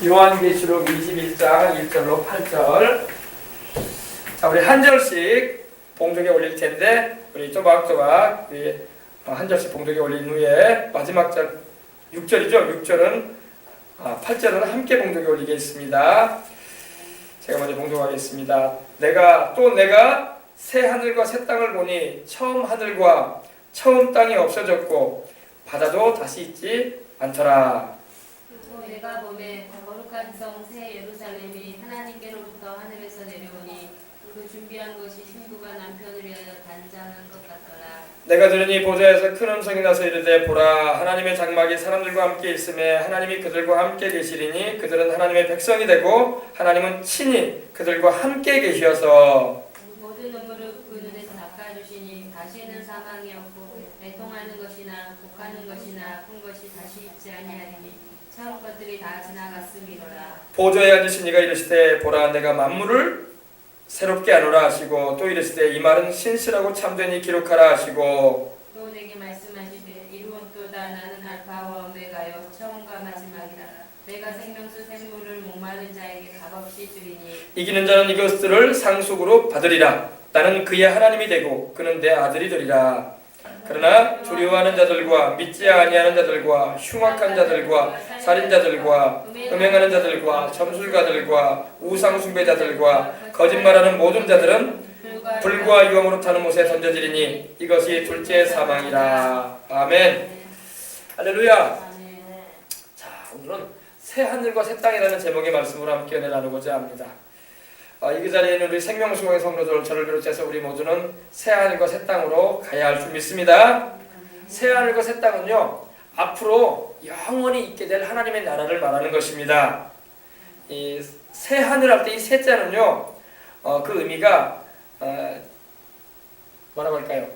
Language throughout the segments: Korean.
요한계시록 21장 1절로 8절. 자, 우리 한 절씩 봉독에 올릴 텐데, 우리 조박조박 한 절씩 봉독에 올린 후에 마지막 절 6절이죠. 6절은 8절은 함께 봉독에 올리겠습니다. 제가 먼저 봉독하겠습니다. 내가 새 하늘과 새 땅을 보니 처음 하늘과 처음 땅이 없어졌고 바다도 다시 있지 않더라. 또 내가 보매 거룩한 성 새 예루살렘이 하나님께로부터 하늘에서 내려오니 그 준비한 것이 신부가 남편을 위하여 단장한 것 같더라. 내가 들으니 보좌에서 큰 음성이 나서 이르되 보라 하나님의 장막이 사람들과 함께 있음에 하나님이 그들과 함께 계시리니 그들은 하나님의 백성이 되고 하나님은 친히 그들과 함께 계셔서 모든 눈물을 그 눈에서 닦아주시니 다시는 사망이 없고 애통하는 것이나 곡하는 것이나 아픈 것이 다시 있지 아니하리니 처음 것들이 다 지나갔음이로라. 보좌에 앉으신 이가 이르시되 보라 내가 만물을 새롭게 하노라 하시고 또 이르시되 이 말은 신실하고 참되니 기록하라 하시고 또 내게 말씀하시되 이루었도다 나는 알파와 오메가요 처음과 마지막이라. 내가 생명수 샘물을 목마른 자에게 값없이 주리니 이기는 자는 이것들을 상속으로 받으리라. 나는 그의 하나님이 되고 그는 내 아들이 되리라. 그러나 두려워하는 자들과 믿지 아니하는 자들과 흉악한 자들과 살인자들과 음행하는 자들과 점술가들과 우상 숭배자들과 거짓말하는 모든 자들은 불과 유황으로 타는 못에 던져지리니 이것이 둘째 사망이라. 아멘. 할렐루야. 자, 오늘은 새 하늘과 새 땅이라는 제목의 말씀으로 함께 은혜 나누고자 합니다. 이 자리에는 우리 생명수공의 성도들 저를 비롯해서 우리 모두는 새 하늘과 새 땅으로 가야 할 줄 믿습니다. 새 하늘과 새 땅은요 앞으로 영원히 있게 될 하나님의 나라를 말하는 것입니다. 이 새 하늘 할 때 이 새자는요 그 의미가 뭐라고 할까요?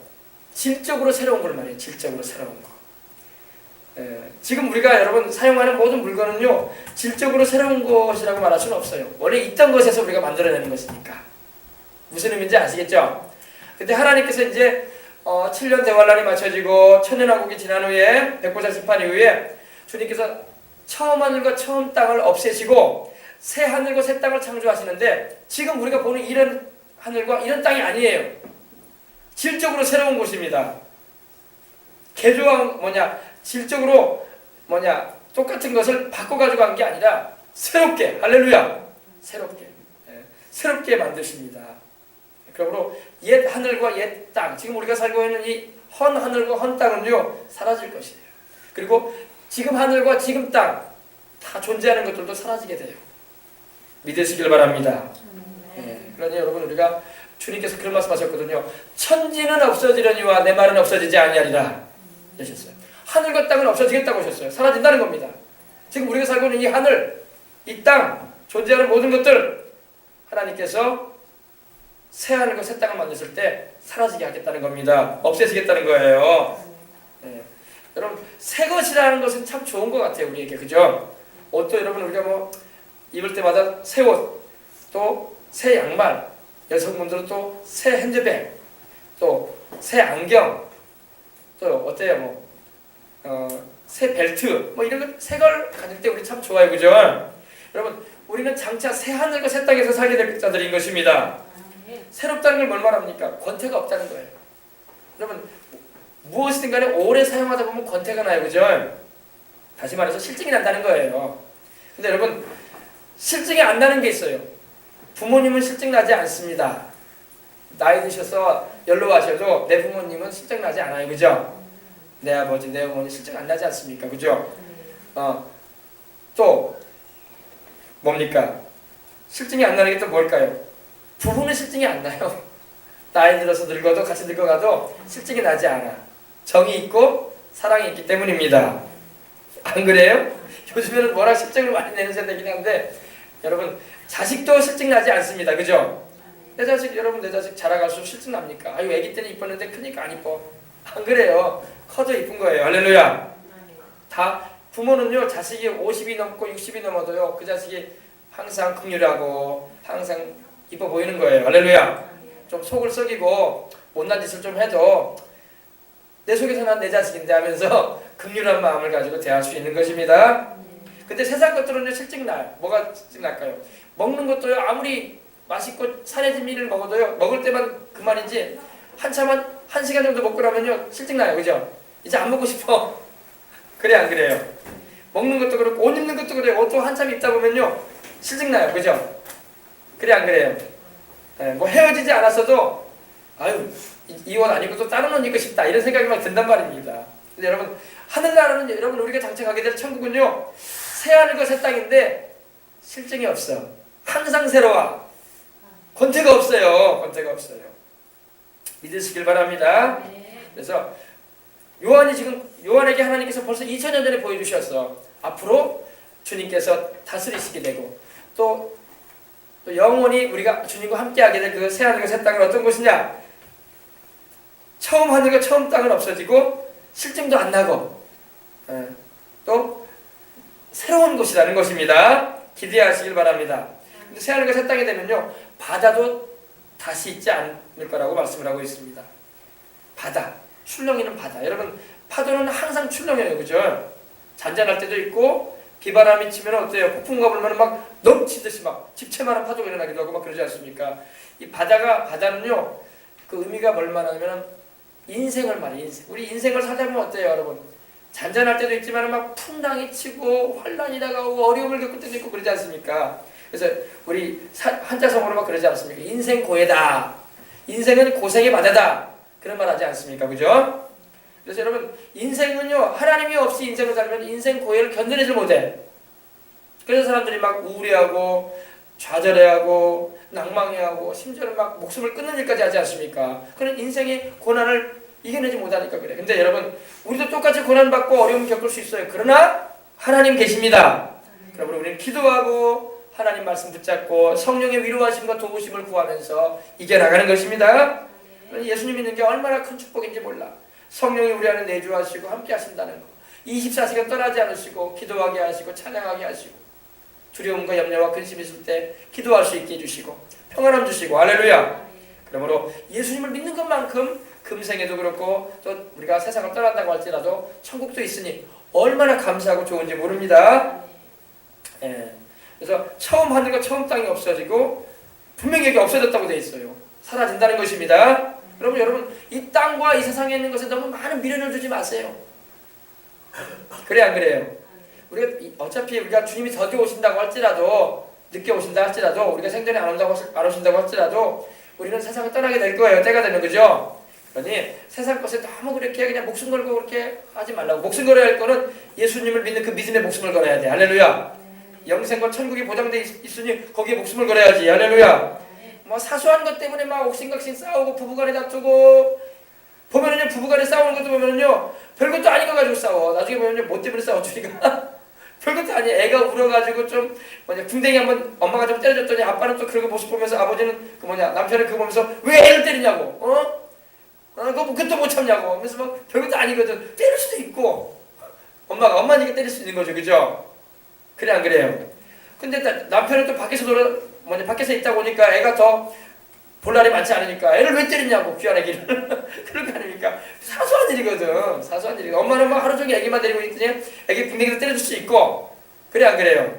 질적으로 새로운 걸 말해요. 질적으로 새로운 거. 지금 우리가 여러분 사용하는 모든 물건은요 질적으로 새로운 것이라고 말할 수는 없어요. 원래 있던 것에서 우리가 만들어내는 것이니까. 무슨 의미인지 아시겠죠? 근데 하나님께서 이제 7년 대환란이 마쳐지고 천년왕국이 지난 후에 백보자 심판 이후에 주님께서 처음 하늘과 처음 땅을 없애시고 새 하늘과 새 땅을 창조하시는데 지금 우리가 보는 이런 하늘과 이런 땅이 아니에요. 질적으로 새로운 곳입니다. 개조한 질적으로 똑같은 것을 바꿔가지고 한 게 아니라 새롭게, 할렐루야, 새롭게 만드십니다. 그러므로 옛 하늘과 옛 땅, 지금 우리가 살고 있는 이 헌 하늘과 헌 땅은요 사라질 것이에요. 그리고 지금 하늘과 지금 땅 다 존재하는 것들도 사라지게 돼요. 믿으시길 바랍니다. 그러니 여러분 우리가 주님께서 그런 말씀하셨거든요. 천지는 없어지려니와 내 말은 없어지지 아니하리라 하셨어요. 하늘과 땅은 없어지겠다고 하셨어요. 사라진다는 겁니다. 지금 우리가 살고 있는 이 하늘, 이 땅, 존재하는 모든 것들 하나님께서 새 하늘과 새 땅을 만드실 때 사라지게 하겠다는 겁니다. 없애시겠다는 거예요. 여러분 새 것이라는 것은 참 좋은 것 같아요. 우리에게. 그죠? 옷도 여러분 우리가 입을 때마다 새 옷, 또 새 양말, 여성분들은 또 새 핸드백, 또 새 안경, 또 어때요? 새 벨트, 이런 새 걸 가질 때 우리 참 좋아요, 그죠? 여러분, 우리는 장차 새 하늘과 새 땅에서 살게 될 자들인 것입니다. 새롭다는 걸 뭘 말합니까? 권태가 없다는 거예요. 여러분, 무엇이든 간에 오래 사용하다 보면 권태가 나요, 그죠? 다시 말해서 실증이 난다는 거예요. 근데 여러분, 실증이 안 나는 게 있어요. 부모님은 실증 나지 않습니다. 나이 드셔서 연로하셔도 내 부모님은 실증 나지 않아요, 그죠? 내 아버지, 내 어머니 실증 안 나지 않습니까? 그죠? 또 뭡니까? 실증이 안 나는 게 또 뭘까요? 부부는 실증이 안 나요. 나이 들어서 늙어도 같이 늙어가도 실증이 나지 않아. 정이 있고 사랑이 있기 때문입니다. 안 그래요? 요즘에는 워낙 실증을 많이 내는 세대이긴 한데 여러분 자식도 실증 나지 않습니다. 그죠? 내 자식 자라갈수록 실증 납니까? 아유 애기 때는 이뻤는데 크니까 안 이뻐. 안 그래요. 커도 이쁜 거예요. 할렐루야. 다 부모는요 자식이 50이 넘고 60이 넘어도요 그 자식이 항상 긍휼하고 항상 이뻐 보이는 거예요. 할렐루야. 좀 속을 썩이고 못난 짓을 좀 해도 내 속에서 난 내 자식인데 하면서 긍휼한 마음을 가지고 대할 수 있는 것입니다. 근데 세상 것들은 실증 나요. 뭐가 실증 날까요? 먹는 것도요, 아무리 맛있고 살의 진미를 먹어도요, 먹을 때만 그만이지 한참 한 시간 정도 먹고 나면요 실증 나요. 그죠? 이제 안 먹고 싶어. 그래 안 그래요? 먹는 것도 그렇고 옷 입는 것도 그래요. 옷도 한참 입다 보면요 실증 나요. 그죠? 그래 안 그래요? 네, 뭐 헤어지지 않았어도 아유 이 옷 안 입고 또 다른 옷 입고 싶다 이런 생각이 막 든단 말입니다. 근데 여러분 하늘나라는 여러분 우리가 장착하게 될 천국은요 새하늘과 새 땅인데 실증이 없어. 항상 새로워. 권태가 없어요. 권태가 없어요. 믿으시길 바랍니다. 그래서 요한에게 하나님께서 벌써 2000년 전에 보여주셨어. 앞으로 주님께서 다스리시게 되고 또 영원히 우리가 주님과 함께하게 될 그 새하늘과 새 땅은 어떤 곳이냐? 처음 하늘과 처음 땅은 없어지고 실증도 안 나고 또 새로운 곳이라는 것입니다. 기대하시길 바랍니다. 근데 새하늘과 새 땅이 되면요 바다도 다시 있지 않을 거라고 말씀을 하고 있습니다. 바다, 출렁이는 바다. 여러분 파도는 항상 출렁여요. 그죠? 잔잔할 때도 있고 비바람이 치면 어때요? 폭풍과 불면 막 넘치듯이 막 집채만한 파도가 일어나기도 하고 막 그러지 않습니까? 이 바다는요 그 의미가 얼마나 하면 인생을 말해요. 인생. 우리 인생을 살다 보면 어때요 여러분? 잔잔할 때도 있지만 막 풍랑이 치고 환란이 다가오고 어려움을 겪을 때도 있고 그러지 않습니까? 그래서 우리 한자성어로 막 그러지 않습니까? 인생 고해다. 인생은 고생의 바다다. 그런 말 하지 않습니까? 그죠? 그래서 여러분 인생은요 하나님이 없이 인생을 살면 인생 고해를 견뎌내지 못해. 그래서 사람들이 막 우울해하고 좌절해하고 낭망해하고 심지어는 막 목숨을 끊는 일까지 하지 않습니까? 그런 인생의 고난을 이겨내지 못하니까 그래. 근데 여러분 우리도 똑같이 고난받고 어려움 겪을 수 있어요. 그러나 하나님 계십니다. 그러므로 우리는 기도하고 하나님 말씀 붙잡고 성령의 위로하심과 도우심을 구하면서 이겨나가는 것입니다. 예수님 믿는 게 얼마나 큰 축복인지 몰라. 성령이 우리 안에 내주하시고 함께 하신다는 거. 24시간 떠나지 않으시고 기도하게 하시고 찬양하게 하시고 두려움과 염려와 근심이 있을 때 기도할 수 있게 해주시고 평안함 주시고 할렐루야. 그러므로 예수님을 믿는 것만큼 금생에도 그렇고 또 우리가 세상을 떠난다고 할지라도 천국도 있으니 얼마나 감사하고 좋은지 모릅니다. 예. 그래서 처음 하늘과 처음 땅이 없어지고 분명히 여기 없어졌다고 되어 있어요. 사라진다는 것입니다. 여러분 이 땅과 이 세상에 있는 것에 너무 많은 미련을 두지 마세요. 그래 안 그래요? 우리가 어차피 우리가 주님이 더디 오신다고 할지라도 늦게 오신다 할지라도 우리가 생전에 안 오신다고 할지라도 우리는 세상을 떠나게 될 거예요. 때가 되면 그죠? 그러니 세상 것에 너무 그렇게 그냥 목숨 걸고 그렇게 하지 말라고. 목숨 걸어야 할 거는 예수님을 믿는 그 믿음의 목숨을 걸어야 돼. 할렐루야. 영생과 천국이 보장돼 있으니 거기에 목숨을 걸어야지. 할렐루야. 뭐 사소한 것 때문에 막 옥신각신 싸우고 부부간에 다투고 보면은요 부부간에 싸우는 것도 보면은요 별것도 아닌 거 가지고 싸워. 나중에 보면요 뭐 때문에 싸웠주니까 별것도 아니야. 애가 울어가지고 좀 궁뎅이 한번 엄마가 좀 때려줬더니 아빠는 또 그런 모습 보면서 아버지는 남편은 그거 보면서 왜 애를 때리냐고. 그것도 못 참냐고. 그래서 막 별것도 아니거든. 때릴 수도 있고 엄마니까 때릴 수 있는 거죠. 그죠? 그래 안 그래요? 근데 남편은 또 밖에서 밖에서 있다 보니까 애가 더 볼 날이 많지 않으니까 애를 왜 때리냐고 귀한 애기를. 그런 거 아닙니까? 사소한 일이거든. 사소한 일이거든. 엄마는 막 하루 종일 애기만 데리고 있더니 애기 빙빙이도 때려줄 수 있고 그래 안 그래요?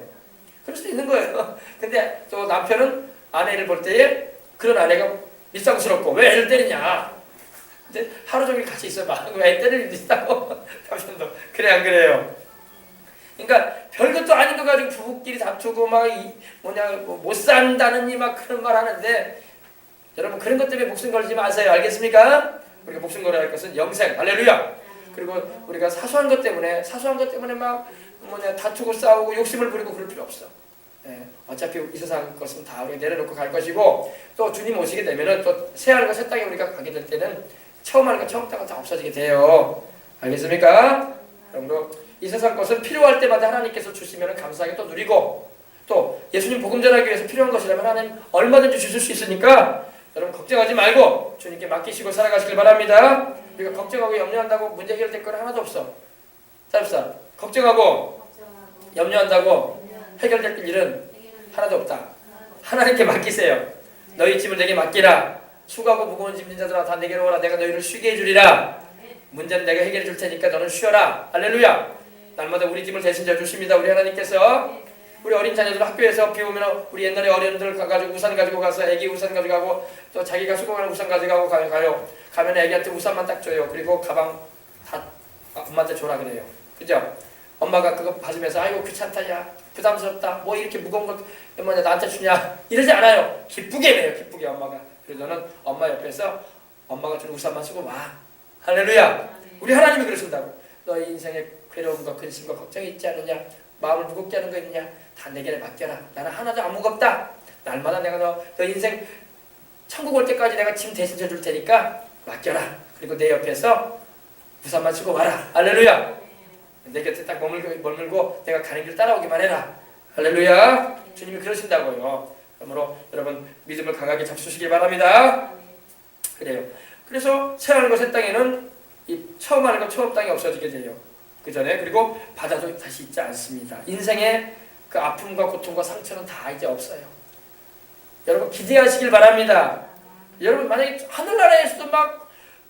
그럴 수도 있는 거예요. 근데 또 남편은 아내를 볼 때에 그런 아내가 밀상스럽고 왜 애를 때리냐. 근데 하루 종일 같이 있어봐. 왜 애 때릴 일도 있다고. 남편도 그래 안 그래요? 그러니까 별것도 아닌 거 가지고 부부끼리 다투고 못 산다느니 막 그런 말 하는데 여러분 그런 것 때문에 목숨 걸지 마세요. 알겠습니까? 우리가 목숨 걸어야 할 것은 영생. 할렐루야. 그리고 우리가 사소한 것 때문에 막 다투고 싸우고 욕심을 부리고 그럴 필요 없어. 어차피 이 세상 것은 다 우리가 내려놓고 갈 것이고 또 주님 오시게 되면은 또 새하늘과 새 땅에 우리가 가게 될 때는 처음 하늘과 처음 땅은 다 없어지게 돼요. 알겠습니까? 그러므로 이 세상 것은 필요할 때마다 하나님께서 주시면 감사하게 또 누리고 또 예수님 복음 전하기 위해서 필요한 것이라면 하나님 얼마든지 주실 수 있으니까 여러분 걱정하지 말고 주님께 맡기시고 살아가시길 바랍니다. 우리가 걱정하고 염려한다고 문제 해결될 건 하나도 없어. 짧사 걱정하고 염려한다고 해결될 일은 하나도 없다. 하나님께 맡기세요. 너희 짐을 내게 맡기라. 수고하고 무거운 짐진 자들아 다 내게로 오라. 내가 너희를 쉬게 해주리라. 문제는 내가 해결해 줄 테니까 너는 쉬어라. 할렐루야. 날마다 우리 짐을 대신 져주십니다. 우리 하나님께서. 우리 어린 자녀들 학교에서 비 오면 우리 옛날에 어른들 가가지고 우산 가지고 가서 애기 우산 가져가고 또 자기가 수고하는 우산 가져가고 가요. 가면 애기한테 우산만 딱 줘요. 그리고 가방 다 엄마한테 줘라 그래요. 그죠? 엄마가 그거 받으면서 아이고 귀찮다 야 부담스럽다 뭐 이렇게 무거운 걸 뭐냐 나한테 주냐 이러지 않아요. 기쁘게 해요. 기쁘게 엄마가. 그래서 너는 엄마 옆에서 엄마가 준 우산만 쓰고 와. 할렐루야. 우리 하나님이 그러신다고. 너의 인생에 괴로움과 근심과 걱정이 있지 않느냐 마음을 무겁게 하는 거 있느냐 다 내게 맡겨라. 나는 하나도 안 무겁다. 날마다 내가 너 인생 천국 올 때까지 내가 짐 대신 져줄 테니까 맡겨라. 그리고 내 옆에서 우산만 쓰고 와라. 할렐루야. 내 곁에 딱 머물고 내가 가는 길 따라오기만 해라. 할렐루야. 주님이 그러신다고요. 그러므로 여러분 믿음을 강하게 잡수시길 바랍니다. 그래요. 그래서 새하는 것 새 땅에는 이 처음 하는 것 처음 땅이 없어지게 돼요. 그 전에 그리고 바다도 다시 있지 않습니다. 인생의 그 아픔과 고통과 상처는 다 이제 없어요. 여러분 기대하시길 바랍니다. 여러분 만약에 하늘나라에서도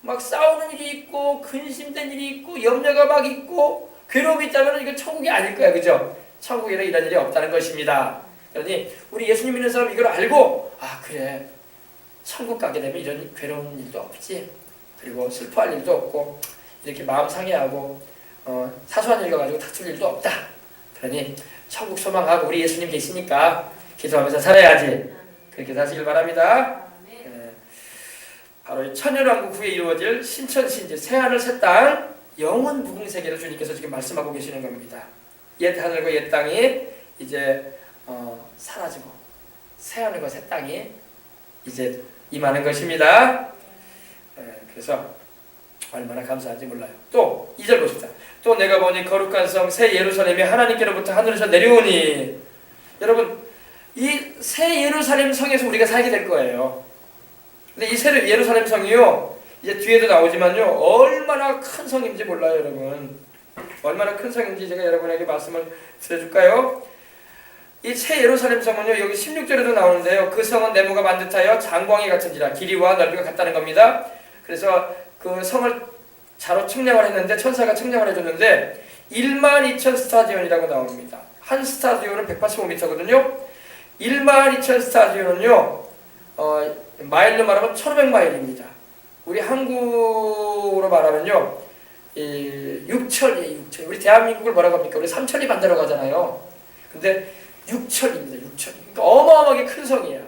막 싸우는 일이 있고 근심된 일이 있고 염려가 막 있고 괴로움이 있다면 이건 천국이 아닐 거야. 그죠? 천국에는 이런 일이 없다는 것입니다. 그러니 우리 예수님 믿는 사람 이걸 알고 아 그래 천국 가게 되면 이런 괴로운 일도 없지. 그리고 슬퍼할 일도 없고 이렇게 마음 상해하고 사소한 일 가지고 다툴 일도 없다. 그러니 천국 소망하고 우리 예수님 계시니까 기도하면서 살아야지. 그렇게 사시길 바랍니다. 바로 이 천년왕국 후에 이루어질 신천신지 새하늘 새땅 영원 무궁세계를 주님께서 지금 말씀하고 계시는 겁니다. 옛 하늘과 옛 땅이 이제 사라지고 새하늘과 새 땅이 이제 임하는 것입니다. 그래서 얼마나 감사한지 몰라요. 또 2절 보십시다. 또 내가 보니 거룩한 성 새 예루살렘이 하나님께로부터 하늘에서 내려오니. 여러분 이 새 예루살렘 성에서 우리가 살게 될 거예요. 근데 이 새 예루살렘 성이요 이제 뒤에도 나오지만요 얼마나 큰 성인지 몰라요. 여러분 얼마나 큰 성인지 제가 여러분에게 말씀을 드려줄까요? 이 새 예루살렘 성은요 여기 16절에도 나오는데요 그 성은 네모가 반듯하여 장광이 같은지라 길이와 넓이가 같다는 겁니다. 그래서 그 성을 자로 측량을 했는데 천사가 측량을 해줬는데 12,000 스타디온이라고 나옵니다. 한 스타디온은 185m거든요. 12,000 스타디온은요 마일로 말하면 1,500마일입니다. 우리 한국으로 말하면요 6천이에요. 6천. 우리 대한민국을 뭐라고 합니까? 우리 3천이 반대로 가잖아요. 근데 6천입니다. 6천. 그러니까 어마어마하게 큰 성이야.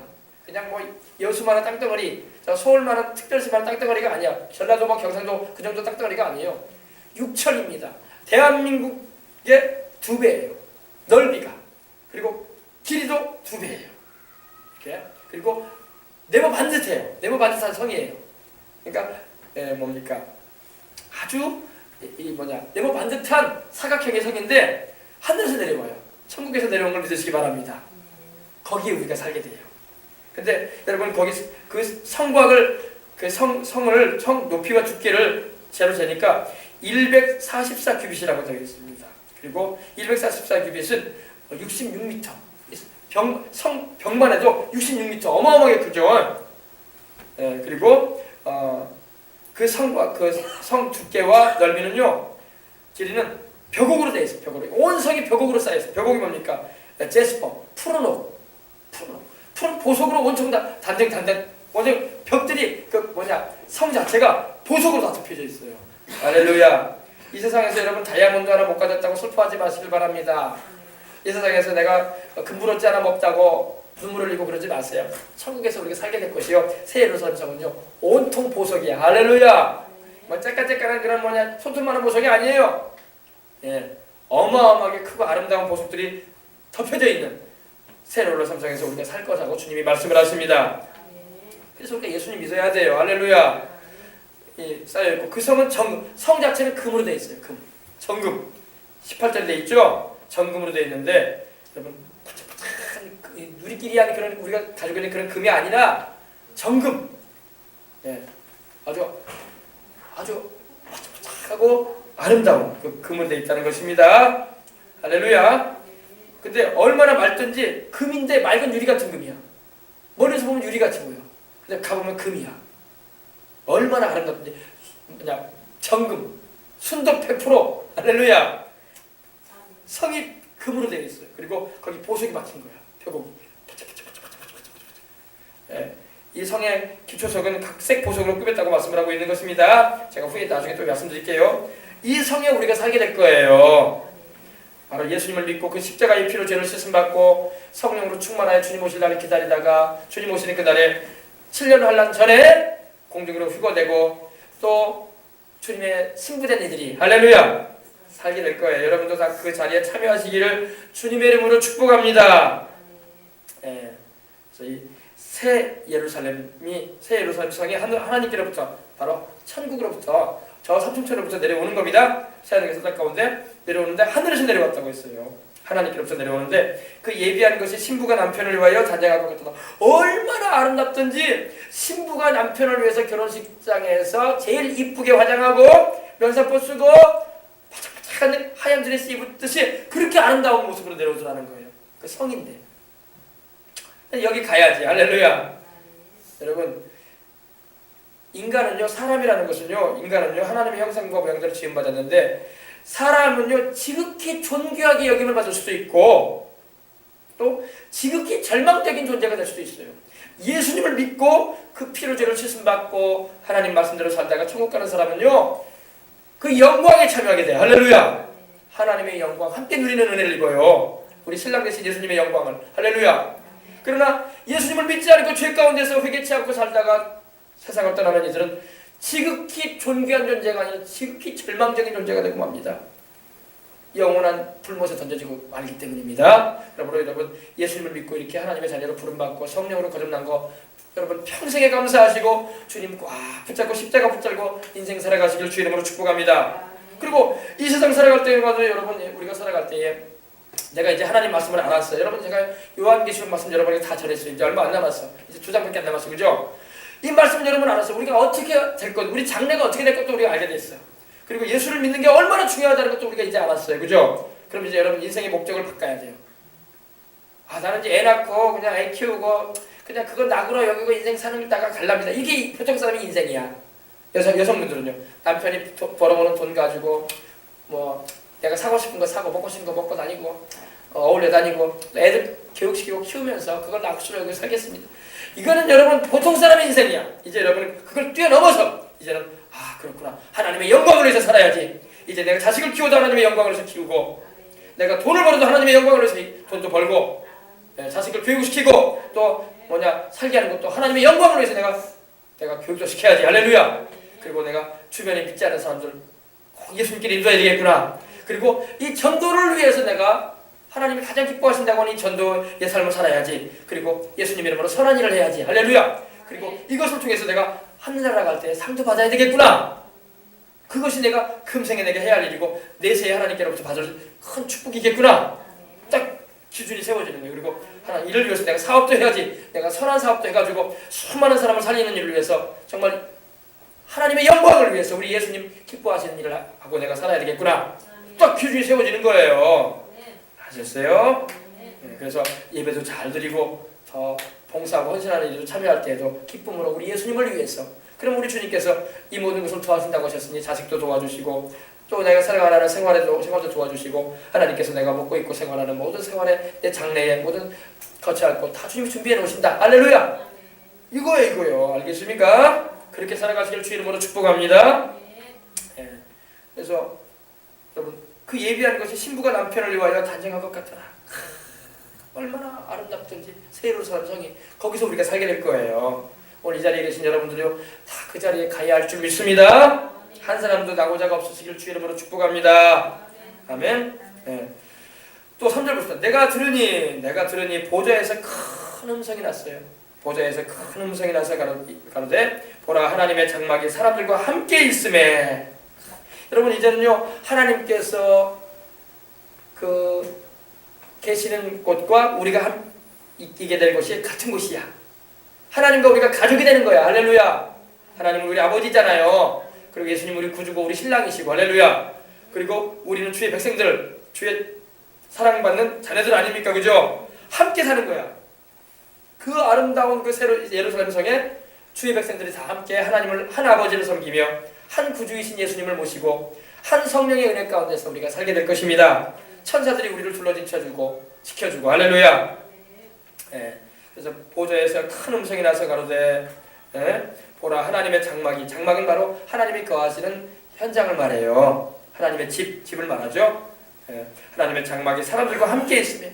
그냥 뭐 여수만한 땅덩어리, 서울만한 특별시만한 땅덩어리가 아니야. 전라도 뭐 경상도 그 정도 땅덩어리가 아니에요. 6천입니다. 대한민국의 2배예요. 넓이가. 그리고 길이도 2배예요. 이렇게. 그리고 네모 반듯해요. 네모 반듯한 성이에요. 그러니까 뭡니까? 아주 네모 반듯한 사각형의 성인데 하늘에서 내려와요. 천국에서 내려온 걸 믿으시기 바랍니다. 거기에 우리가 살게 돼요. 근데 여러분 거기 그 성곽을 성 높이와 두께를 재로 재니까 144규빗이라고 되어 있습니다. 그리고 144규빗은 66m. 벽만 해도 66m 어마어마하게 크죠. 그리고 그 성과 그 성 두께와 넓이는요 길이는 벽옥으로 되어 있어요. 벽옥으로 온 성이 벽옥으로 쌓여 있어요. 벽옥이 뭡니까? 제스퍼, 푸른 옷, 푸른 보석으로 온통 다 단장 완전 벽들이 성 자체가 보석으로 다 덮여져 있어요. 할렐루야. 이 세상에서 여러분 다이아몬드 하나 못 가졌다고 슬퍼하지 마시길 바랍니다. 이 세상에서 내가 금부러지 하나 없다고 눈물을 흘리고 그러지 마세요. 천국에서 우리가 살게 될 것이요 새 예루살렘 성은요 온통 보석이야. 할렐루야. 뭐 째까째까한 그런 손톱만한 보석이 아니에요. 어마어마하게 크고 아름다운 보석들이 덮여져 있는 새 예루살렘 성에서 우리가 살 거라고 주님이 말씀을 하십니다. 그래서 우리가 예수님 믿어야 돼요. 할렐루야. 쌓여 있고 그 성은 성 자체는 금으로 되어 있어요. 정금. 18절에 되어 있죠. 정금으로 되어 있는데 여러분 반짝반짝한 누리끼리 하는 그런 우리가 가지고 있는 그런 금이 아니라 정금. 아주 반짝반짝하고 아름다운 그 금으로 되어 있다는 것입니다. 할렐루야. 근데 얼마나 맑든지 금인데 맑은 유리 같은 금이야. 멀리서 보면 유리같이 보여. 근데 가보면 금이야. 얼마나 아름답든지 정금 순도 100%. 할렐루야. 성이 금으로 되어 있어요. 그리고 거기 보석이 막힌 거야. 표곡이. 예, 이 성의 기초석은 각색 보석으로 꾸몄다고 말씀을 하고 있는 것입니다. 제가 후에 나중에 또 말씀드릴게요. 이 성에 우리가 살게 될 거예요. 바로 예수님을 믿고 그 십자가의 피로 죄를 씻음받고 성령으로 충만하여 주님 오실 날을 기다리다가 주님 오시는 그날에 7년 환란 전에 공중으로 휴거되고 또 주님의 승부된 이들이 할렐루야 살게 될 거예요. 여러분도 다 그 자리에 참여하시기를 주님의 이름으로 축복합니다. 예, 그래서 이 새 예루살렘 성이 하나님께로부터 바로 천국으로부터 저 삼층천으로부터 내려오는 겁니다. 새하늘과 땅 가운데 내려오는데 하늘에서 내려왔다고 했어요. 하나님께로부터 내려오는데 그 예비한 것이 신부가 남편을 위하여 단장할 것 같다. 얼마나 아름답든지 신부가 남편을 위해서 결혼식장에서 제일 이쁘게 화장하고 면사포 쓰고 바짝바짝한 하얀 드레스 입었듯이 그렇게 아름다운 모습으로 내려오더라는 거예요. 그 성인데 여기 가야지. 할렐루야. 여러분 인간은요 사람이라는 것은요 인간은요 하나님의 형상과 모양대로 지음받았는데 사람은요 지극히 존귀하게 여김을 받을 수도 있고 또 지극히 절망적인 존재가 될 수도 있어요. 예수님을 믿고 그 피로 죄를 씻음받고 하나님 말씀대로 살다가 천국 가는 사람은요 그 영광에 참여하게 돼요. 할렐루야. 하나님의 영광 함께 누리는 은혜를 입어요. 우리 신랑 되신 예수님의 영광을. 할렐루야. 그러나 예수님을 믿지 않고 죄 가운데서 회개치 않고 살다가 세상을 떠나는 이들은 지극히 존귀한 존재가 아니라 지극히 절망적인 존재가 되고 맙니다. 영원한 불못에 던져지고 말기 때문입니다. 여러분 예수님을 믿고 이렇게 하나님의 자녀로 부름받고 성령으로 거듭난 거 여러분 평생에 감사하시고 주님 꽉 붙잡고 십자가 붙들고 인생 살아가시길 주 이름으로 축복합니다. 그리고 이 세상 살아갈 때마다 여러분 우리가 살아갈 때에 내가 이제 하나님 말씀을 알았어요. 여러분 제가 요한계시록 말씀 여러분에게 다 전했어요. 이제 얼마 안 남았어. 이제 2장밖에 안 남았어. 그죠? 이 말씀 여러분 알았어요. 우리가 어떻게 될 것, 우리 장래가 어떻게 될 것도 우리가 알게 됐어요. 그리고 예수를 믿는 게 얼마나 중요하다는 것도 우리가 이제 알았어요. 그죠? 그럼 이제 여러분 인생의 목적을 바꿔야 돼요. 아 나는 이제 애 낳고 그냥 애 키우고 그냥 그거 낙으로 여기고 인생 사는 다가 갈랍니다. 이게 보통 사람의 인생이야. 여성분들은요. 남편이 벌어오는 돈 가지고 뭐 내가 사고 싶은 거 사고 먹고 싶은 거 먹고 다니고 어울려 다니고 애들 교육시키고 키우면서 그걸 낙수로 여기 살겠습니다. 이거는 여러분 보통 사람의 인생이야. 이제 여러분 그걸 뛰어넘어서 이제는 아 그렇구나. 하나님의 영광을 위해서 살아야지. 이제 내가 자식을 키워도 하나님의 영광을 위해서 키우고 내가 돈을 벌어도 하나님의 영광을 위해서 돈도 벌고 자식을 교육시키고 또 뭐냐 살게 하는 것도 하나님의 영광을 위해서 내가 교육도 시켜야지. 할렐루야. 그리고 내가 주변에 믿지 않는 사람들 꼭 예수님께 인도해야 되겠구나. 그리고 이 전도를 위해서 내가 하나님이 가장 기뻐하신다고 하는 이 전도의 삶을 살아야지. 그리고 예수님 이름으로 선한 일을 해야지. 할렐루야. 그리고 이것을 통해서 내가 하늘나라 갈 때 상도 받아야 되겠구나. 그것이 내가 금생에 내게 해야 할 일이고 내세에 하나님께로부터 받을 큰 축복이겠구나. 딱 기준이 세워지는 거예요. 그리고 하나님 이를 위해서 내가 사업도 해야지. 내가 선한 사업도 해가지고 수많은 사람을 살리는 일을 위해서 정말 하나님의 영광을 위해서 우리 예수님 기뻐하시는 일을 하고 내가 살아야 되겠구나. 딱 기준이 세워지는 거예요. 아셨어요? 네, 그래서 예배도 잘 드리고 더 봉사하고 헌신하는 일도 참여할 때에도 기쁨으로 우리 예수님을 위해서. 그럼 우리 주님께서 이 모든 것을 도와준다고 하셨으니 자식도 도와주시고 또 내가 살아가는 생활도 도와주시고 하나님께서 내가 먹고 입고 생활하는 모든 생활에 내 장래에 모든 거치할 것 다 주님이 준비해 놓으신다. 할렐루야. 이거예요. 알겠습니까? 그렇게 살아가시길 주 이름으로 축복합니다. 네. 그래서 여러분 그 예비한 것이 신부가 남편을 위하여 단장한 것 같더라. 얼마나 아름답든지 새 예루살렘 성이 거기서 우리가 살게 될 거예요. 오늘 이 자리에 계신 여러분들이요 다 그 자리에 가야 할 줄 믿습니다. 한 사람도 낙오자가 없으시길 주 이름으로 축복합니다. 아멘. 네. 또 3절 보시다. 내가 들으니 보좌에서 큰 음성이 났어요. 보좌에서 큰 음성이 나서 가로되 보라 하나님의 장막이 사람들과 함께 있음에. 여러분 이제는요 하나님께서 그 계시는 곳과 우리가 있게 될 곳이 같은 곳이야. 하나님과 우리가 가족이 되는 거야. 할렐루야. 하나님은 우리 아버지잖아요. 그리고 예수님 우리 구주고 우리 신랑이시고. 할렐루야. 그리고 우리는 주의 백성들, 주의 사랑받는 자녀들 아닙니까? 그죠? 함께 사는 거야. 그 아름다운 그 새로 예루살렘 성에 주의 백성들이 다 함께 하나님을 한 아버지를 섬기며 한 구주이신 예수님을 모시고 한 성령의 은혜 가운데서 우리가 살게 될 것입니다. 천사들이 우리를 둘러진쳐주고 지켜주고 할렐루야. 예. 그래서 보좌에서 큰 음성이 나서 가로되 보라 하나님의 장막은 바로 하나님이 거하시는 현장을 말해요. 하나님의 집을 말하죠. 하나님의 장막이 사람들과 함께 있으며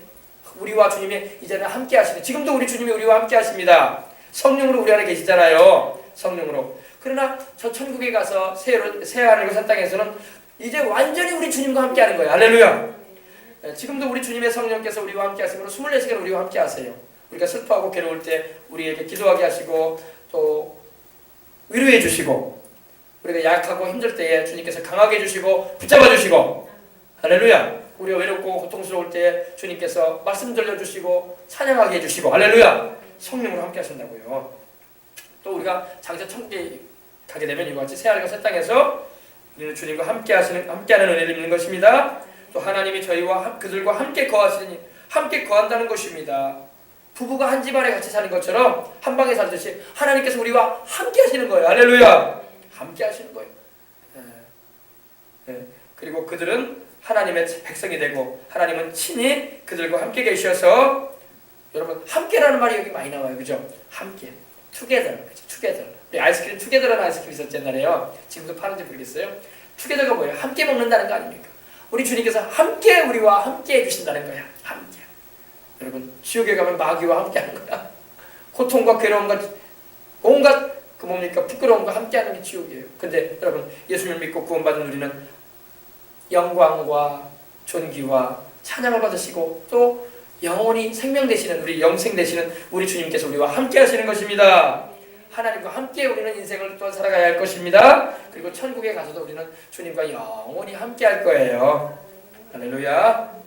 우리와 주님이 이제는 함께 하시네. 지금도 우리 주님이 우리와 함께 하십니다. 성령으로 우리 안에 계시잖아요. 성령으로. 그러나 저 천국에 가서 새 하늘과 새 땅에서는 이제 완전히 우리 주님과 함께 하는 거예요. 할렐루야. 지금도 우리 주님의 성령께서 우리와 함께 하시므로 24시간 우리와 함께 하세요. 우리가 슬퍼하고 괴로울 때 우리에게 기도하게 하시고 또 위로해 주시고 우리가 약하고 힘들 때에 주님께서 강하게 해주시고 붙잡아 주시고 할렐루야. 우리가 외롭고 고통스러울 때 주님께서 말씀 들려주시고 찬양하게 해주시고 할렐루야. 성령으로 함께 하신다고요. 또 우리가 장차 천국에 가게 되면 이와 같이 새하늘과 새 땅에서 우리는 주님과 함께하는 은혜를 입는 것입니다. 또 하나님이 저희와 그들과 함께 거하시니 함께 거한다는 것입니다. 부부가 한 집안에 같이 사는 것처럼 한 방에 살듯이 하나님께서 우리와 함께 하시는 거예요. 할렐루야. 함께 하시는 거예요. 그리고 그들은 하나님의 백성이 되고 하나님은 친히 그들과 함께 계셔서 여러분 함께라는 말이 여기 많이 나와요. 그죠? 함께. 투게더. 그죠? 투게더. 우리 아이스크림 투게더라는 아이스크림 있었지 옛날에요. 지금도 파는지 모르겠어요. 투게더가 뭐예요? 함께 먹는다는 거 아닙니까? 우리 주님께서 함께 우리와 함께 해주신다는 거야. 함께. 여러분 지옥에 가면 마귀와 함께 하는 거야. 고통과 괴로움과 온갖 그 뭡니까 부끄러움과 함께 하는 게 지옥이에요. 근데 여러분 예수님을 믿고 구원받은 우리는 영광과 존귀와 찬양을 받으시고 또 영원히 생명 되시는 우리 영생 되시는 우리 주님께서 우리와 함께 하시는 것입니다. 하나님과 함께 우리는 인생을 또 살아가야 할 것입니다. 그리고 천국에 가서도 우리는 주님과 영원히 함께 할 거예요. 할렐루야.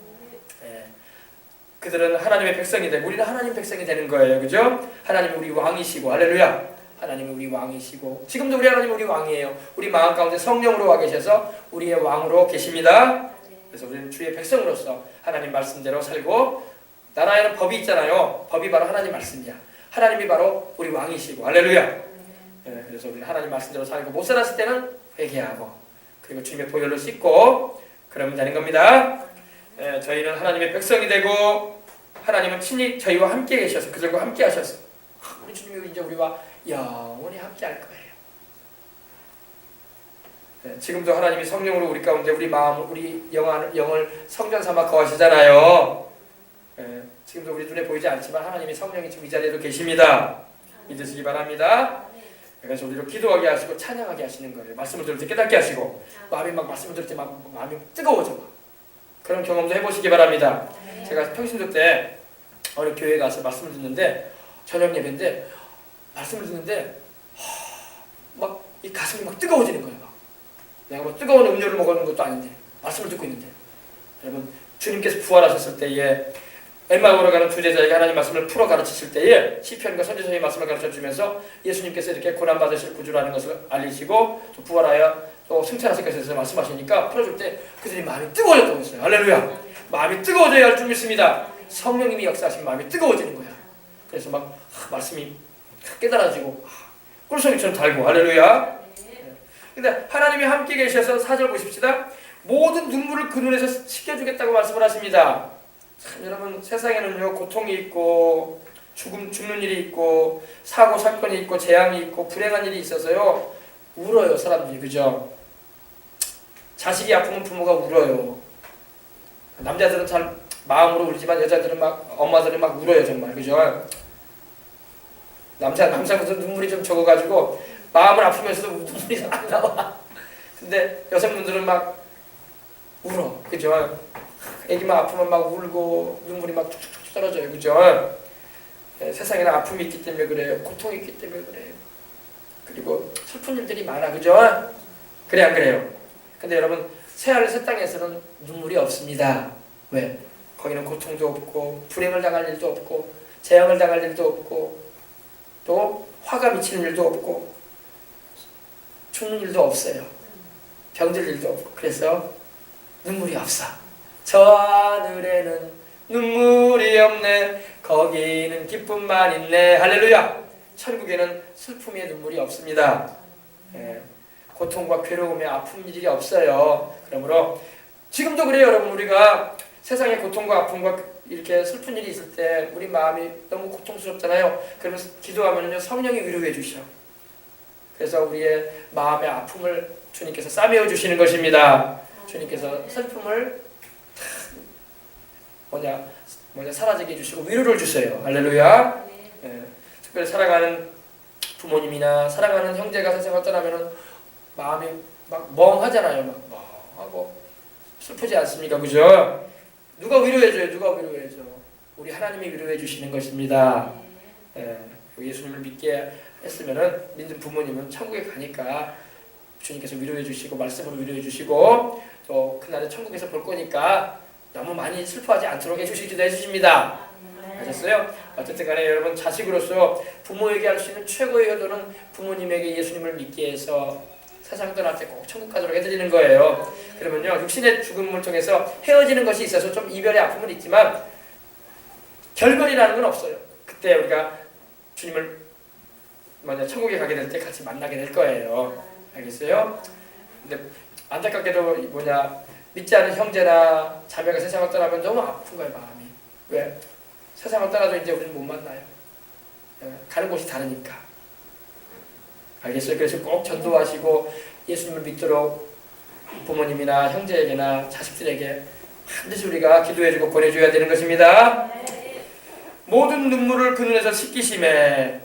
그들은 하나님의 백성이 되고 우리는 하나님 백성이 되는 거예요. 그죠? 하나님이 우리 왕이시고 할렐루야. 하나님이 우리 왕이시고 지금도 우리 하나님이 우리 왕이에요. 우리 마음 가운데 성령으로 와 계셔서 우리의 왕으로 계십니다. 그래서 우리는 주의 백성으로서 하나님 말씀대로 살고 나라에는 법이 있잖아요. 법이 바로 하나님 말씀이야. 하나님이 바로 우리 왕이시고 할렐루야. 그래서 우리는 하나님 말씀대로 살고 못 살았을 때는 회개하고 그리고 주님의 보혈로 씻고 그러면 되는 겁니다. 저희는 하나님의 백성이 되고 하나님은 친히 저희와 함께 계셔서 그들과 함께 하셔서 우리 주님이 이제 우리와 영원히 함께 할 거예요. 지금도 하나님이 성령으로 우리 가운데 우리 마음, 우리 영을 성전 삼아 거하시잖아요. 지금도 우리 눈에 보이지 않지만 하나님이 성령이 지금 이 자리에도 계십니다. 믿으시기 바랍니다. 그래서 우리를 기도하게 하시고 찬양하게 하시는 거예요. 말씀을 들을 때 깨닫게 하시고 마음이 막 말씀을 들을 때 막 마음이 뜨거워져. 그런 경험도 해보시기 바랍니다. 제가 평신도 때 어느 교회에 가서 말씀을 듣는데 저녁 예배인데 말씀을 듣는데 막 이 가슴이 막 뜨거워지는 거예요. 막. 내가 뭐 뜨거운 음료를 먹는 것도 아닌데 말씀을 듣고 있는데 여러분 주님께서 부활하셨을 때에 엠마오로 가는 두 제자에게 하나님 말씀을 풀어 가르치실 때에 시편과 선지서의 말씀을 가르쳐주면서 예수님께서 이렇게 고난받으실 구주라는 것을 알리시고 또 부활하여 또 승천하실 것에 대해서 말씀하시니까 풀어줄 때 그들이 마음이 뜨거워졌다고 했어요. 할렐루야. 마음이 뜨거워져야 할 줄 믿습니다. 성령님이 역사하시면 마음이 뜨거워지는 거야. 그래서 막 말씀이 깨달아지고 꿀송이처럼 달고 할렐루야. 근데 하나님이 함께 계셔서 4절 보십시다. 모든 눈물을 그 눈에서 씻겨주겠다고 말씀을 하십니다. 참 여러분 세상에는요 고통이 있고 죽는 일이 있고 사고 사건이 있고 재앙이 있고 불행한 일이 있어서요 울어요 사람들이. 그죠? 자식이 아프면 부모가 울어요. 남자들은 잘 마음으로 울지만 여자들은 막 엄마들은 막 울어요 정말. 그죠? 남자분들은 눈물이 좀 적어가지고 마음은 아프면서도 눈물이 잘 안 나와. 근데 여성분들은 막 울어. 그죠? 애기만 아프면 막 울고 눈물이 막 툭툭툭 떨어져요. 그죠? 세상에는 아픔이 있기 때문에 그래요. 고통이 있기 때문에 그래요. 그리고 슬픈 일들이 많아. 그죠? 그래 안 그래요? 근데 여러분 새하늘 새 땅에서는 눈물이 없습니다. 왜? 거기는 고통도 없고 불행을 당할 일도 없고 재앙을 당할 일도 없고 또 화가 미치는 일도 없고 죽는 일도 없어요. 병들 일도 없고 그래서 눈물이 없어. 저 하늘에는 눈물이 없네. 거기는 기쁨만 있네. 할렐루야. 천국에는 슬픔의 눈물이 없습니다. 고통과 괴로움에 아픈 일이 없어요. 그러므로 지금도 그래요 여러분. 우리가 세상에 고통과 아픔과 이렇게 슬픈 일이 있을 때 우리 마음이 너무 고통스럽잖아요. 그러면 기도하면요 성령이 위로해 주셔. 그래서 우리의 마음의 아픔을 주님께서 싸매어 주시는 것입니다. 주님께서 슬픔을 사라지게 해주시고 위로를 주세요. 할렐루야. 예, 특별히 사랑하는 부모님이나 사랑하는 형제가 세상을 떠나면은 마음이 막 멍하잖아요. 막 멍하고 슬프지 않습니까? 그죠? 누가 위로해줘요? 누가 위로해줘? 우리 하나님이 위로해 주시는 것입니다. 예, 예수님을 믿게 했으면은 믿는 부모님은 천국에 가니까 주님께서 위로해 주시고 말씀으로 위로해 주시고 또 그날에 천국에서 볼 거니까 너무 많이 슬퍼하지 않도록 해주시기도 해주십니다. 아셨어요? 어쨌든 간에 여러분 자식으로서 부모에게 할 수 있는 최고의 효도는 부모님에게 예수님을 믿게 해서 세상 떠날 때 꼭 천국 가도록 해드리는 거예요. 그러면요 육신의 죽음을 통해서 헤어지는 것이 있어서 좀 이별의 아픔은 있지만 결별이라는 건 없어요. 그때 우리가 주님을 천국에 가게 될 때 같이 만나게 될 거예요. 알겠어요? 근데 안타깝게도 믿지 않은 형제나 자매가 세상을 떠나면 너무 아픈 거예요. 마음이. 왜? 세상을 떠나도 이제 우리는 못 만나요. 가는 곳이 다르니까. 알겠어요? 그래서 꼭 전도하시고 예수님을 믿도록 부모님이나 형제에게나 자식들에게 반드시 우리가 기도해주고 권해줘야 되는 것입니다. 모든 눈물을 그 눈에서 씻기심에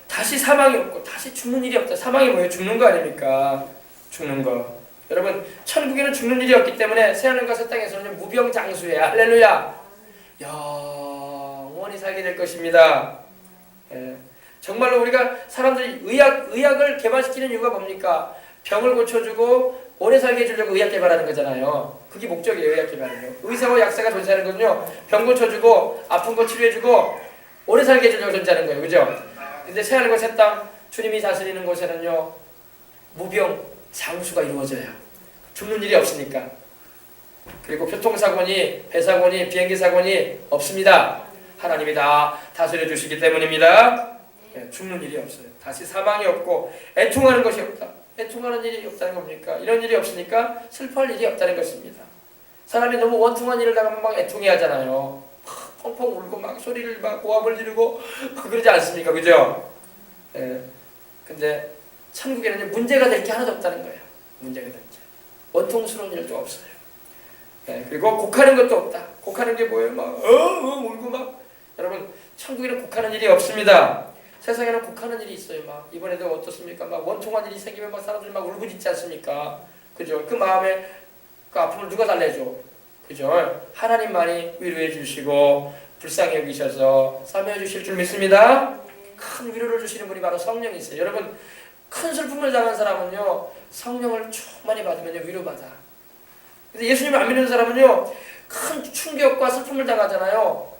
다시 사망이 없고 다시 죽는 일이 없다. 사망이 뭐예요? 죽는 거 아닙니까? 죽는 거. 여러분 천국에는 죽는 일이 없기 때문에 새하늘과 새 땅에서는 무병장수예요. 할렐루야. 영원히 살게 될 것입니다. 예. 정말로 우리가 사람들이 의학을 개발시키는 이유가 뭡니까? 병을 고쳐주고 오래 살게 해주려고 의학 개발하는 거잖아요. 그게 목적이에요. 의학 개발은요. 의사와 약사가 존재하는 건요. 병 고쳐주고 아픈 거 치료해주고 오래 살게 해주려고 존재하는 거예요. 그죠? 근데 새하늘과 새 땅 주님이 다스리는 곳에는요. 무병장수가 이루어져요. 죽는 일이 없으니까. 그리고 교통사고니 배사고니 비행기사고니 없습니다. 하나님이 다 다스려 주시기 때문입니다. 네, 죽는 일이 없어요. 다시 사망이 없고 애통하는 것이 없다. 애통하는 일이 없다는 겁니까? 이런 일이 없으니까 슬퍼할 일이 없다는 것입니다. 사람이 너무 원통한 일을 당하면 막 애통해 하잖아요. 막 펑펑 울고 막 소리를 막 고함을 지르고 그러지 않습니까? 그죠? 근데 천국에는 문제가 될 게 하나도 없다는 거예요. 문제가 될 게. 원통스러운 일도 없어요. 그리고 곡하는 것도 없다. 곡하는 게 뭐예요? 막 울고 막. 여러분 천국에는 곡하는 일이 없습니다. 세상에는 곡하는 일이 있어요. 막 이번에도 어떻습니까? 막 원통한 일이 생기면 막 사람들이 막 울부짖지 않습니까? 그죠? 그 마음에 그 아픔을 누가 달래줘? 그죠? 하나님만이 위로해 주시고 불쌍히 여기셔서 싸매어 주실 줄 믿습니다. 큰 위로를 주시는 분이 바로 성령이세요. 여러분 큰 슬픔을 당한 사람은요 성령을 충만히 받으면요 위로받아. 근데 예수님을 안 믿는 사람은요 큰 충격과 슬픔을 당하잖아요.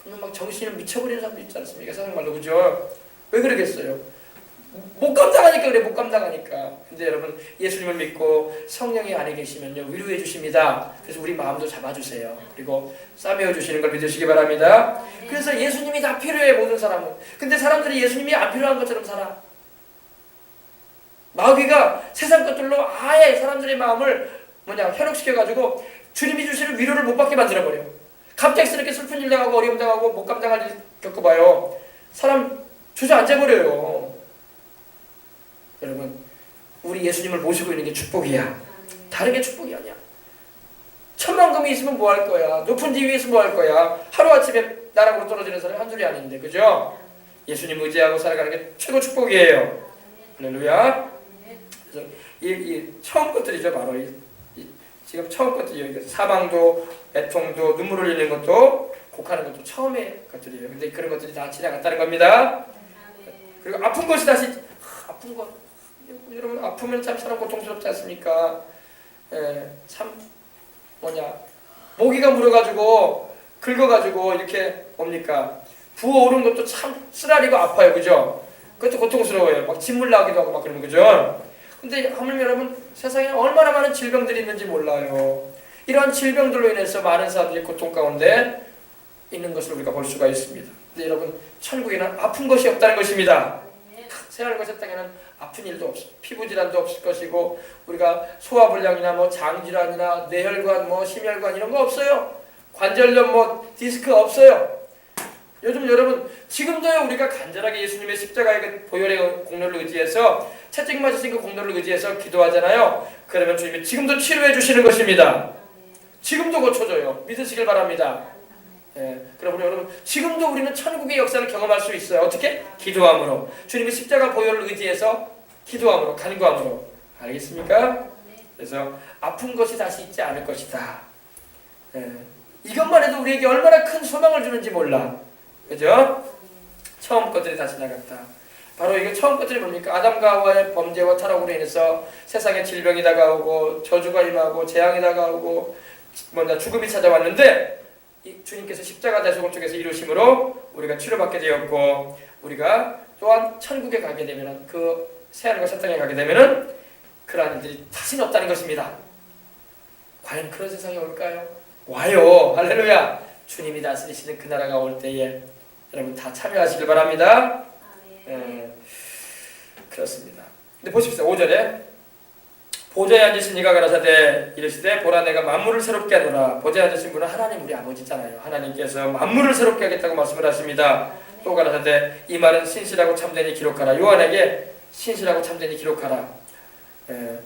그러면 막 정신을 미쳐버리는 사람도 있지 않습니까? 세상 말로. 그죠? 왜 그러겠어요? 못 감당하니까 그래. 못 감당하니까. 근데 여러분 예수님을 믿고 성령이 안에 계시면요 위로해 주십니다. 그래서 우리 마음도 잡아주세요. 그리고 싸매어 주시는 걸 믿으시기 바랍니다. 그래서 예수님이 다 필요해. 모든 사람은. 근데 사람들이 예수님이 안 필요한 것처럼 살아. 마귀가 세상 것들로 아예 사람들의 마음을 현혹시켜가지고 주님이 주시는 위로를 못 받게 만들어버려. 갑작스럽게 슬픈 일 당하고 어려움 당하고 못 감당할 일 겪어봐요. 사람 주저앉아버려요. 여러분 우리 예수님을 모시고 있는 게 축복이야. 다른 게 축복이 아니야. 천만금이 있으면 뭐 할 거야. 높은 지위에 있으면 뭐 할 거야. 하루아침에 나락으로 떨어지는 사람이 한둘이 아닌데. 그죠? 예수님 의지하고 살아가는 게 최고 축복이에요. 할렐루야. 그래서 이 처음 것들이죠. 바로 지금 처음 것들이에요. 사망도 애통도 눈물 흘리는 것도 곡하는 것도 처음의 것들이에요. 근데 그런 것들이 다 지나갔다는 겁니다. 그리고 아픈 것이 다시 아픈 것. 여러분 아프면 참 사람 고통스럽지 않습니까? 참 모기가 물어가지고 긁어가지고 이렇게 뭡니까? 부어오른 것도 참 쓰라리고 아파요. 그죠? 그것도 고통스러워요. 막 진물 나기도 하고 막 그러면. 그죠? 근데 하물며 여러분 세상에 얼마나 많은 질병들이 있는지 몰라요. 이러한 질병들로 인해서 많은 사람들이 고통 가운데 있는 것을 우리가 볼 수가 있습니다. 근데 여러분 천국에는 아픈 것이 없다는 것입니다. 새하늘과 새 땅에는 아픈 일도 없, 피부 질환도 없을 것이고 우리가 소화불량이나 뭐 장질환이나 뇌혈관, 뭐 심혈관 이런 거 없어요. 관절염, 뭐 디스크 없어요. 요즘 여러분 지금도요 우리가 간절하게 예수님의 십자가의 그 보혈의 공로를 의지해서 채찍맞으신 그 공로를 의지해서 기도하잖아요. 그러면 주님이 지금도 치료해 주시는 것입니다. 지금도 고쳐줘요. 믿으시길 바랍니다. 예, 그럼 우리 여러분 지금도 우리는 천국의 역사를 경험할 수 있어요. 어떻게? 기도함으로. 주님이 십자가 보혈을 의지해서 기도함으로, 간구함으로. 알겠습니까? 그래서 아픈 것이 다시 있지 않을 것이다. 예, 이것만 해도 우리에게 얼마나 큰 소망을 주는지 몰라. 그죠? 처음 것들이 다 지나갔다. 바로 이게 처음 것들이 뭡니까? 아담과 하와의 범죄와 타락으로 인해서 세상에 질병이 다가오고 저주가 임하고 재앙이 다가오고 죽음이 찾아왔는데 주님께서 십자가 대속을 통해서 이루심으로 우리가 치료받게 되었고 우리가 또한 천국에 가게 되면은 그 새하늘과 새 땅에 가게 되면은 그러한 일들이 다시는 없다는 것입니다. 과연 그런 세상이 올까요? 와요. 할렐루야. 주님이 다스리시는 그 나라가 올 때에 여러분 다 참여하시길 바랍니다. 그렇습니다. 근데 보십시오. 5절에 보좌에 앉으신 이가 가라사대 이르시되 보라 내가 만물을 새롭게 하노라. 보좌에 앉으신 분은 하나님 우리 아버지잖아요. 하나님께서 만물을 새롭게 하겠다고 말씀을 하십니다. 또 가라사대 이 말은 신실하고 참되니 기록하라. 요한에게 신실하고 참되니 기록하라.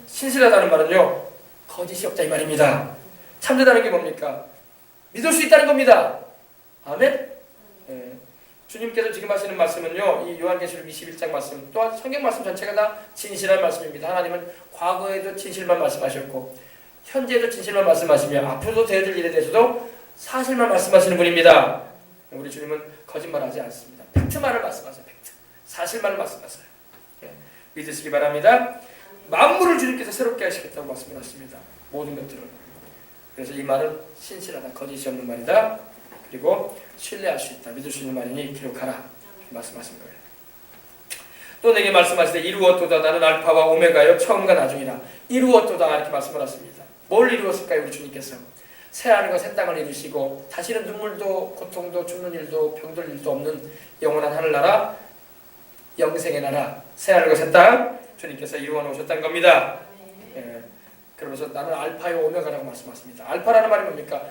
신실하다는 말은요 거짓이 없다 이 말입니다. 참되다는 게 뭡니까? 믿을 수 있다는 겁니다. 아멘. 주님께서 지금 하시는 말씀은요 이 요한계시록 21장 말씀 또한 성경 말씀 전체가 다 진실한 말씀입니다. 하나님은 과거에도 진실만 말씀하셨고 현재에도 진실만 말씀하시며 앞으로도 되어질 일에 대해서도 사실만 말씀하시는 분입니다. 우리 주님은 거짓말하지 않습니다. 팩트만을 말씀하세요. 팩트. 사실만을 말씀하세요. 믿으시기 바랍니다. 만물을 주님께서 새롭게 하시겠다고 말씀을 하십니다. 모든 것들을. 그래서 이 말은 신실하다. 거짓이 없는 말이다. 그리고 신뢰할 수 있다. 믿을 수 있는 말이니 기록하라. 말씀하신 거예요. 또 내게 말씀하시되 이루었도다. 나는 알파와 오메가요 처음과 나중이라. 이루었도다. 이렇게 말씀을 하십니다. 뭘 이루었을까요? 우리 주님께서. 새하늘과 새 땅을 이루시고 다시는 눈물도 고통도 죽는 일도 병들 일도 없는 영원한 하늘나라 영생의 나라 새하늘과 새 땅 주님께서 이루어 놓으셨다는 겁니다. 그러면서 나는 알파요 오메가라고 말씀하십니다. 알파라는 말이 뭡니까?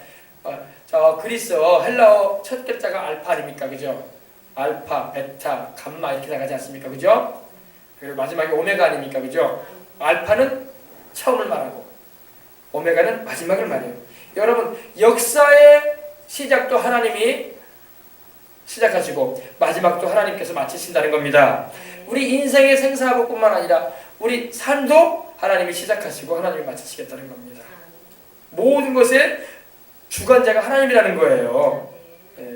저 그리스어 헬라어 첫 글자가 알파 아닙니까? 그죠? 알파, 베타, 감마 이렇게 나가지 않습니까? 그죠? 그리고 마지막에 오메가 아닙니까? 그죠? 알파는 처음을 말하고 오메가는 마지막을 말해요. 여러분 역사의 시작도 하나님이 시작하시고 마지막도 하나님께서 마치신다는 겁니다. 우리 인생의 생사복뿐만 아니라 우리 삶도 하나님이 시작하시고 하나님이 마치시겠다는 겁니다. 모든 것의 주관자가 하나님이라는 거예요.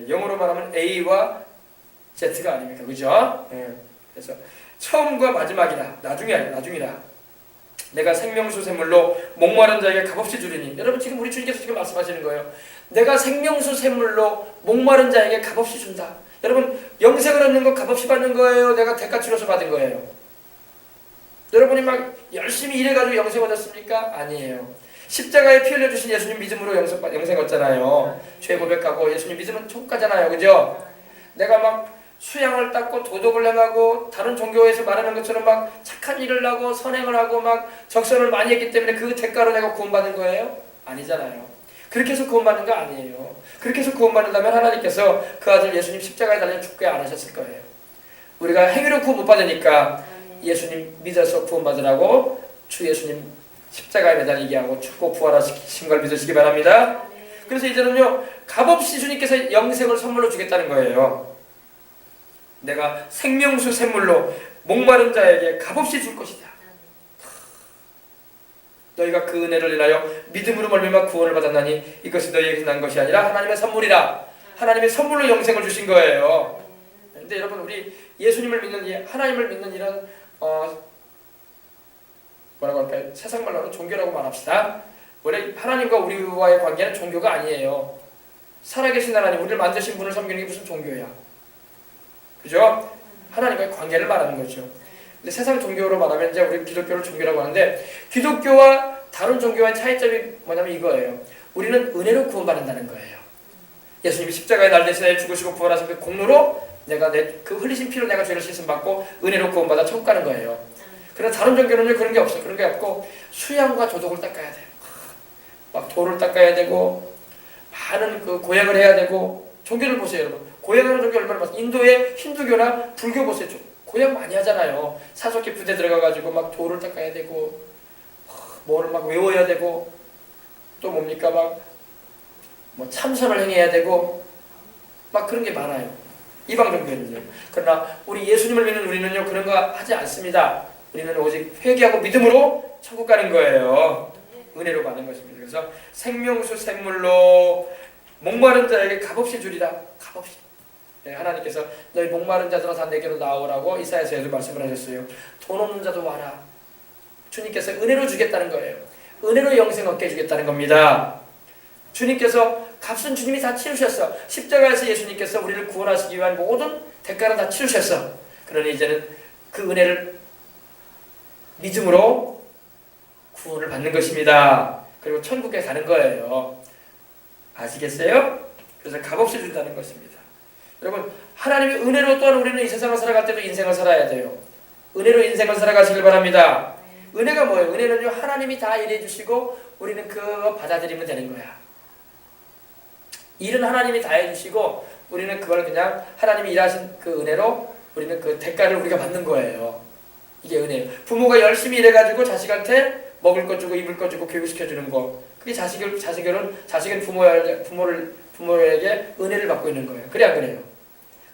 영어로 말하면 A와 Z가 아닙니까? 그죠? 그래서 처음과 마지막이라 나중이라 내가 생명수 샘물로 목마른 자에게 값없이 주리니. 여러분 지금 우리 주님께서 지금 말씀하시는 거예요. 내가 생명수 샘물로 목마른 자에게 값없이 준다. 여러분 영생을 얻는 거 값없이 받는 거예요? 내가 대가 치러서 받은 거예요? 여러분이 막 열심히 일해가지고 영생 얻었습니까? 아니에요. 십자가에 피 흘려주신 예수님 믿음으로 영생 얻잖아요. 죄 고백하고 예수님 믿으면 천국 가잖아요. 그죠? 내가 막 수양을 닦고 도덕을 행하고 다른 종교에서 말하는 것처럼 막 착한 일을 하고 선행을 하고 막 적선을 많이 했기 때문에 그 대가로 내가 구원받은 거예요? 아니잖아요. 그렇게 해서 구원받는 거 아니에요. 그렇게 해서 구원받는다면 하나님께서 그 아들 예수님 십자가에 달려 죽게 안 하셨을 거예요. 우리가 행위로 구원 못 받으니까 예수님 믿어서 구원받으라고 주 예수님 십자가에 매달리게 하고 죽고 부활하신 걸 믿으시기 바랍니다. 그래서 이제는요 값없이 주님께서 영생을 선물로 주겠다는 거예요. 내가 생명수 샘물로 목마른 자에게 값없이 줄 것이다. 너희가 그 은혜를 인하여 믿음으로 말미암아 구원을 받았나니 이것이 너희에게서 난 것이 아니라 하나님의 선물이라. 하나님의 선물로 영생을 주신 거예요. 근데 여러분 우리 예수님을 믿는 하나님을 믿는 이런 뭐라고 할까요? 세상 말로는 종교라고 말합시다. 원래 하나님과 우리와의 관계는 종교가 아니에요. 살아계신 하나님, 우리를 만드신 분을 섬기는 게 무슨 종교야? 그죠? 하나님과의 관계를 말하는 거죠. 근데 세상 종교로 말하면 이제 우리 기독교를 종교라고 하는데 기독교와 다른 종교와의 차이점이 뭐냐면 이거예요. 우리는 은혜로 구원받는다는 거예요. 예수님이 십자가에 날 대신에 죽으시고 부활하신 그 공로로 내가 그 흘리신 피로 내가 죄를 씻음 받고 은혜로 구원받아 천국 가는 거예요. 그러나 다른 종교는요 그런 게 없어. 그런 게 없고 수양과 조독을 닦아야 돼요. 막 돌을 닦아야 되고 많은 그 고행을 해야 되고. 종교를 보세요 여러분. 고행하는 종교 얼마나 많아요. 인도의 힌두교나 불교 보세요. 고행 많이 하잖아요. 사석기 부대 들어가가지고 막 돌을 닦아야 되고 뭐를 막 외워야 되고 또 뭡니까 막 뭐 참선을 행해야 되고 막 그런 게 많아요. 이방 종교는요. 그러나 우리 예수님을 믿는 우리는요 그런 거 하지 않습니다. 우리는 오직 회개하고 믿음으로 천국 가는 거예요. 은혜로 가는 것입니다. 그래서 생명수 샘물로 목마른 자에게 값없이 주리라. 값없이. 네, 하나님께서 너희 목마른 자들아 다 내게로 나오라고 이사야서에도 말씀을 하셨어요. 돈 없는 자도 와라. 주님께서 은혜로 주겠다는 거예요. 은혜로 영생 얻게 해주겠다는 겁니다. 주님께서 값은 주님이 다 치르셨어. 십자가에서 예수님께서 우리를 구원하시기 위한 모든 대가는 다 치르셨어. 그러니 이제는 그 은혜를 믿음으로 구원을 받는 것입니다. 그리고 천국에 가는 거예요. 아시겠어요? 그래서 값없이 준다는 것입니다. 여러분 하나님의 은혜로 또한 우리는 이 세상을 살아갈 때도 인생을 살아야 돼요. 은혜로 인생을 살아가시길 바랍니다. 은혜가 뭐예요? 은혜는요 하나님이 다 일해 주시고 우리는 그거 받아들이면 되는 거야. 일은 하나님이 다 해주시고 우리는 그걸 그냥 하나님이 일하신 그 은혜로 우리는 그 대가를 우리가 받는 거예요. 이게 은혜예요. 부모가 열심히 일해가지고 자식한테 먹을 것 주고 입을 것 주고 교육시켜주는 거. 그게 자식은 부모에게 은혜를 받고 있는 거예요. 그래 안 그래요?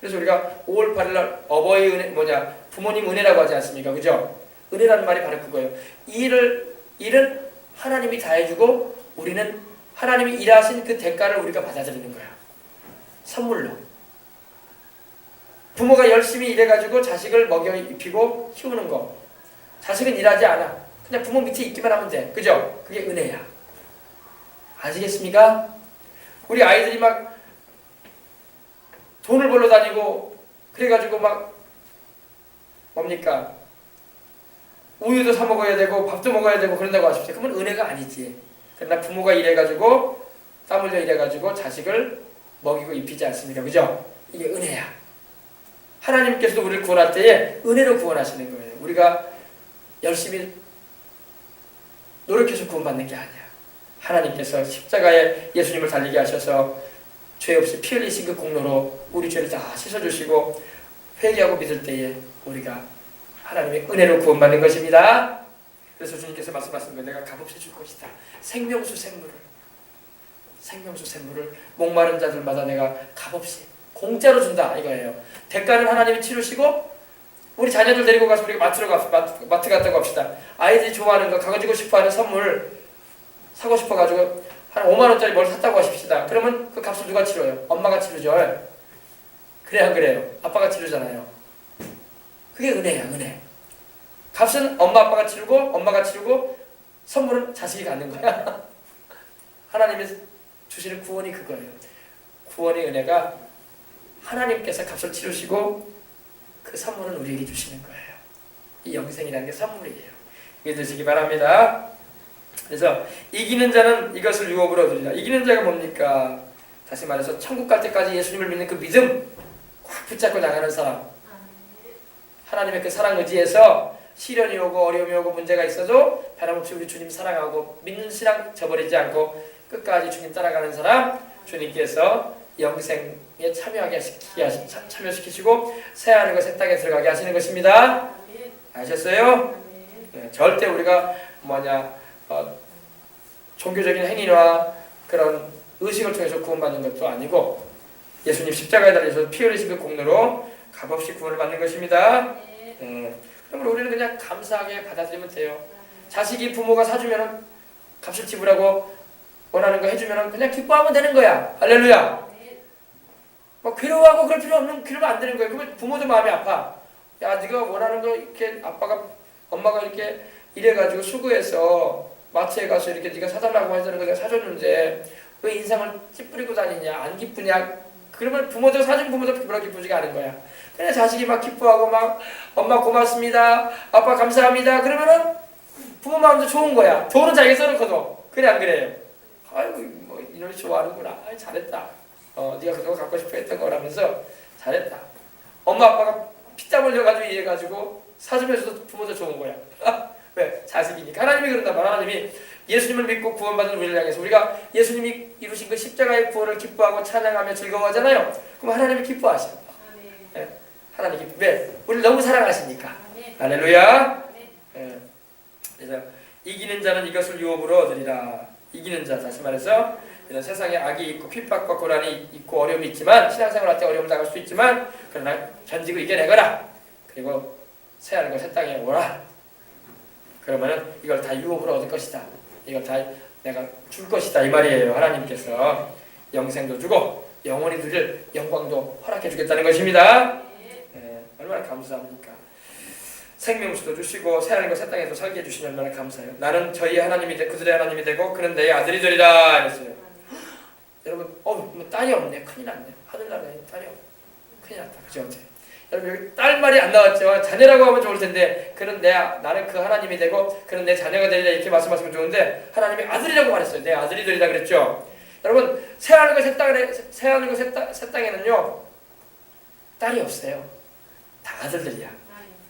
그래서 우리가 5월 8일 날 어버이 은혜 부모님 은혜라고 하지 않습니까? 그죠? 은혜라는 말이 바로 그거예요. 일은 하나님이 다 해주고 우리는 하나님이 일하신 그 대가를 우리가 받아들이는 거야. 선물로. 부모가 열심히 일해가지고 자식을 먹여 입히고 키우는 거. 자식은 일하지 않아. 그냥 부모 밑에 있기만 하면 돼. 그죠? 그게 은혜야. 아시겠습니까? 우리 아이들이 막 돈을 벌러 다니고 그래가지고 막 뭡니까? 우유도 사 먹어야 되고 밥도 먹어야 되고 그런다고 하십시오. 그러면 은혜가 아니지. 그러나 부모가 일해가지고 땀 흘려 일해가지고 자식을 먹이고 입히지 않습니까? 그죠? 이게 은혜야. 하나님께서도 우리를 구원할 때에 은혜로 구원하시는 거예요. 우리가 열심히 노력해서 구원받는 게 아니야. 하나님께서 십자가에 예수님을 달리게 하셔서 죄 없이 피 흘리신 그 공로로 우리 죄를 다 씻어주시고 회개하고 믿을 때에 우리가 하나님의 은혜로 구원받는 것입니다. 그래서 주님께서 말씀하신 거예요. 내가 값없이 줄 것이다. 생명수 샘물을 목마른 자들마다 내가 값없이 공짜로 준다 이거예요. 대가는 하나님이 치르시고 우리 자녀들 데리고 가서 우리가 마트 갔다고 합시다. 아이들이 좋아하는 거 가지고 싶어하는 선물 사고 싶어가지고 한 5만 원짜리 뭘 샀다고 하십시다. 그러면 그 값을 누가 치러요? 엄마가 치르죠. 그래 안 그래요? 아빠가 치르잖아요. 그게 은혜야. 은혜. 값은 엄마 아빠가 치르고 엄마가 치르고 선물은 자식이 갖는 거야. 하나님이 주시는 구원이 그거예요. 구원의 은혜가 하나님께서 값을 치르시고 그 선물은 우리에게 주시는 거예요. 이 영생이라는 게 선물이에요. 믿으시기 바랍니다. 그래서 이기는 자는 이것을 유업으로 얻으리라. 이기는 자가 뭡니까? 다시 말해서 천국 갈 때까지 예수님을 믿는 그 믿음 꽉 붙잡고 나가는 사람. 하나님의 그 사랑 의지에서 시련이 오고 어려움이 오고 문제가 있어도 변함없이 우리 주님 사랑하고 믿는 신앙 저버리지 않고 끝까지 주님 따라가는 사람 주님께서 영생에 참여시키시고 새하늘과 새 땅에 들어가게 하시는 것입니다. 아셨어요? 네, 절대 우리가 종교적인 행위나 그런 의식을 통해서 구원받는 것도 아니고 예수님 십자가에 달려서 피 흘리신 그 공로로 값없이 구원을 받는 것입니다. 그러면 우리는 그냥 감사하게 받아들이면 돼요. 자식이 부모가 사주면 값을 지불하고 원하는 거 해주면 그냥 기뻐하면 되는 거야. 할렐루야. 뭐 괴로워하고 그럴 필요 없는, 그러면 안 되는 거예요. 그러면 부모도 마음이 아파. 야, 네가 원하는 거 이렇게 엄마가 이렇게 이래가지고 수고해서 마트에 가서 이렇게 네가 사달라고 하자는 거 내가 사줬는데 왜 인상을 찌푸리고 다니냐, 안 기쁘냐. 그러면 사준 부모도 별로 기쁘지가 않은 거야. 그냥 자식이 막 기뻐하고 막 엄마 고맙습니다, 아빠 감사합니다. 그러면은 부모 마음도 좋은 거야. 돈은 자기가 써놓거든. 그래 안 그래요? 아이고 뭐 이놈이 좋아하는구나. 아이, 잘했다. 네가 그거 갖고 싶어 했던 거라면서 잘했다. 엄마 아빠가 피땀 흘려가지고 이해가지고 사주면서도 부모도 좋은 거야. 왜? 자식이니까. 하나님이 그런단 말이야. 하나님이 예수님을 믿고 구원받은 우리를 향해서 우리가 예수님이 이루신 그 십자가의 구원을 기뻐하고 찬양하며 즐거워하잖아요. 그럼 하나님이 기뻐하셔. 예, 하나님 기뻐. 왜? 우리를 너무 사랑하시니까. 할렐루야. 예, 그래서 이기는 자는 이것을 유업으로 얻으리라. 이기는 자, 다시 말해서 이런 세상에 악이 있고 핍박과 고난이 있고 어려움이 있지만 신앙생활 할 때 어려움 당할 수 있지만 그러나 견디고 이겨내거라. 그리고 새 하늘과 새 땅에 오라. 그러면은 이걸 다 유업으로 얻을 것이다. 이걸 다 내가 줄 것이다 이 말이에요. 하나님께서 영생도 주고 영원히 누릴 영광도 허락해 주겠다는 것입니다. 네, 얼마나 감사합니까? 생명수도 주시고 새 하늘과 새 땅에서 살게 해주시니 얼마나 감사해요. 나는 저희 하나님이 되고 그들의 하나님이 되고 그는 내 아들이 되리라 이랬어요. 여러분, 뭐 딸이 없네. 큰일 났네. 하늘나라에 딸이 없네. 큰일 났다. 그죠? 어때? 여러분 여기 딸 말이 안 나왔죠. 자녀라고 하면 좋을 텐데 그는 나는 그 하나님이 되고 그는 내 자녀가 되리라 이렇게 말씀하시면 좋은데 하나님이 아들이라고 말했어요. 내 아들이 되리라 그랬죠. 여러분 새 하늘과 새 땅에는요 딸이 없어요. 다 아들들이야.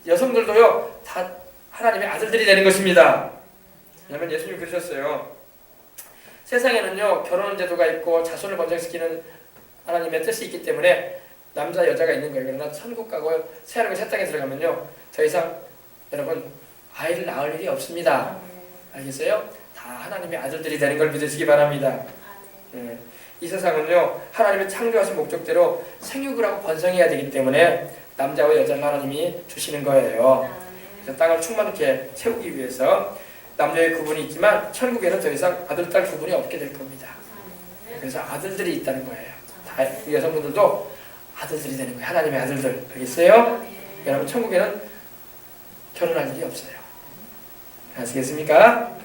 여성들도요 다 하나님의 아들들이 되는 것입니다. 왜냐하면 예수님이 그러셨어요. 세상에는요 결혼 제도가 있고 자손을 번성시키는 하나님의 뜻이 있기 때문에 남자 여자가 있는 거예요. 그러나 천국 가고 새 하늘과 새 땅에 들어가면요 더 이상 여러분 아이를 낳을 일이 없습니다. 알겠어요? 다 하나님의 아들들이 되는 걸 믿으시기 바랍니다. 네. 이 세상은요 하나님의 창조하신 목적대로 생육을 하고 번성해야 되기 때문에 남자와 여자를 하나님이 주시는 거예요. 그래서 땅을 충만케 채우기 위해서 남녀의 구분이 있지만 천국에는 더 이상 아들, 딸 구분이 없게 될 겁니다. 그래서 아들들이 있다는 거예요. 다 여성분들도 아들들이 되는 거예요. 하나님의 아들들. 알겠어요? 여러분 천국에는 결혼할 일이 없어요. 아시겠습니까?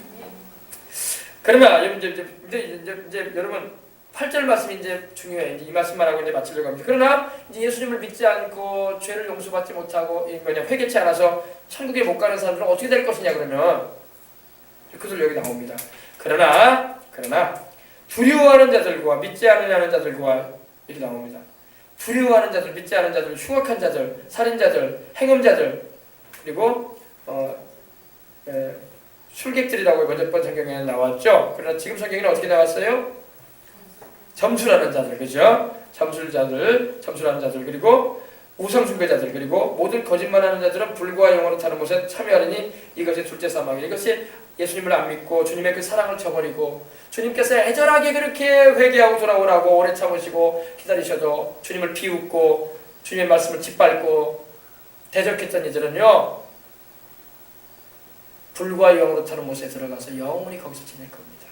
그러면 이제 여러분 8절 말씀이 이제 중요해요. 이제 이 말씀만 하고 이제 마치려고 합니다. 그러나 이제 예수님을 믿지 않고 죄를 용서받지 못하고 회개치 않아서 천국에 못 가는 사람들은 어떻게 될 것이냐 그러면 그들 여기 나옵니다. 그러나 두려워하는 자들과 믿지 않으려는 자들과 이렇게 나옵니다. 두려워하는 자들, 믿지 않은 자들, 흉악한 자들, 살인자들, 행음자들 그리고 술객들이라고 먼저 번 성경에는 나왔죠. 그러나 지금 성경에는 어떻게 나왔어요? 점술하는 자들, 그죠? 점술하는 자들, 그리고 우상숭배자들, 그리고 모든 거짓말하는 자들은 불과 영으로 타는 못에 참여하리니 이것이 둘째 사망이에요. 이것이 예수님을 안 믿고 주님의 그 사랑을 저버리고 주님께서 애절하게 그렇게 회개하고 돌아오라고 오래 참으시고 기다리셔도 주님을 비웃고 주님의 말씀을 짓밟고 대적했던 이들은요 불과 영으로 타는 못에 들어가서 영원히 거기서 지낼 겁니다.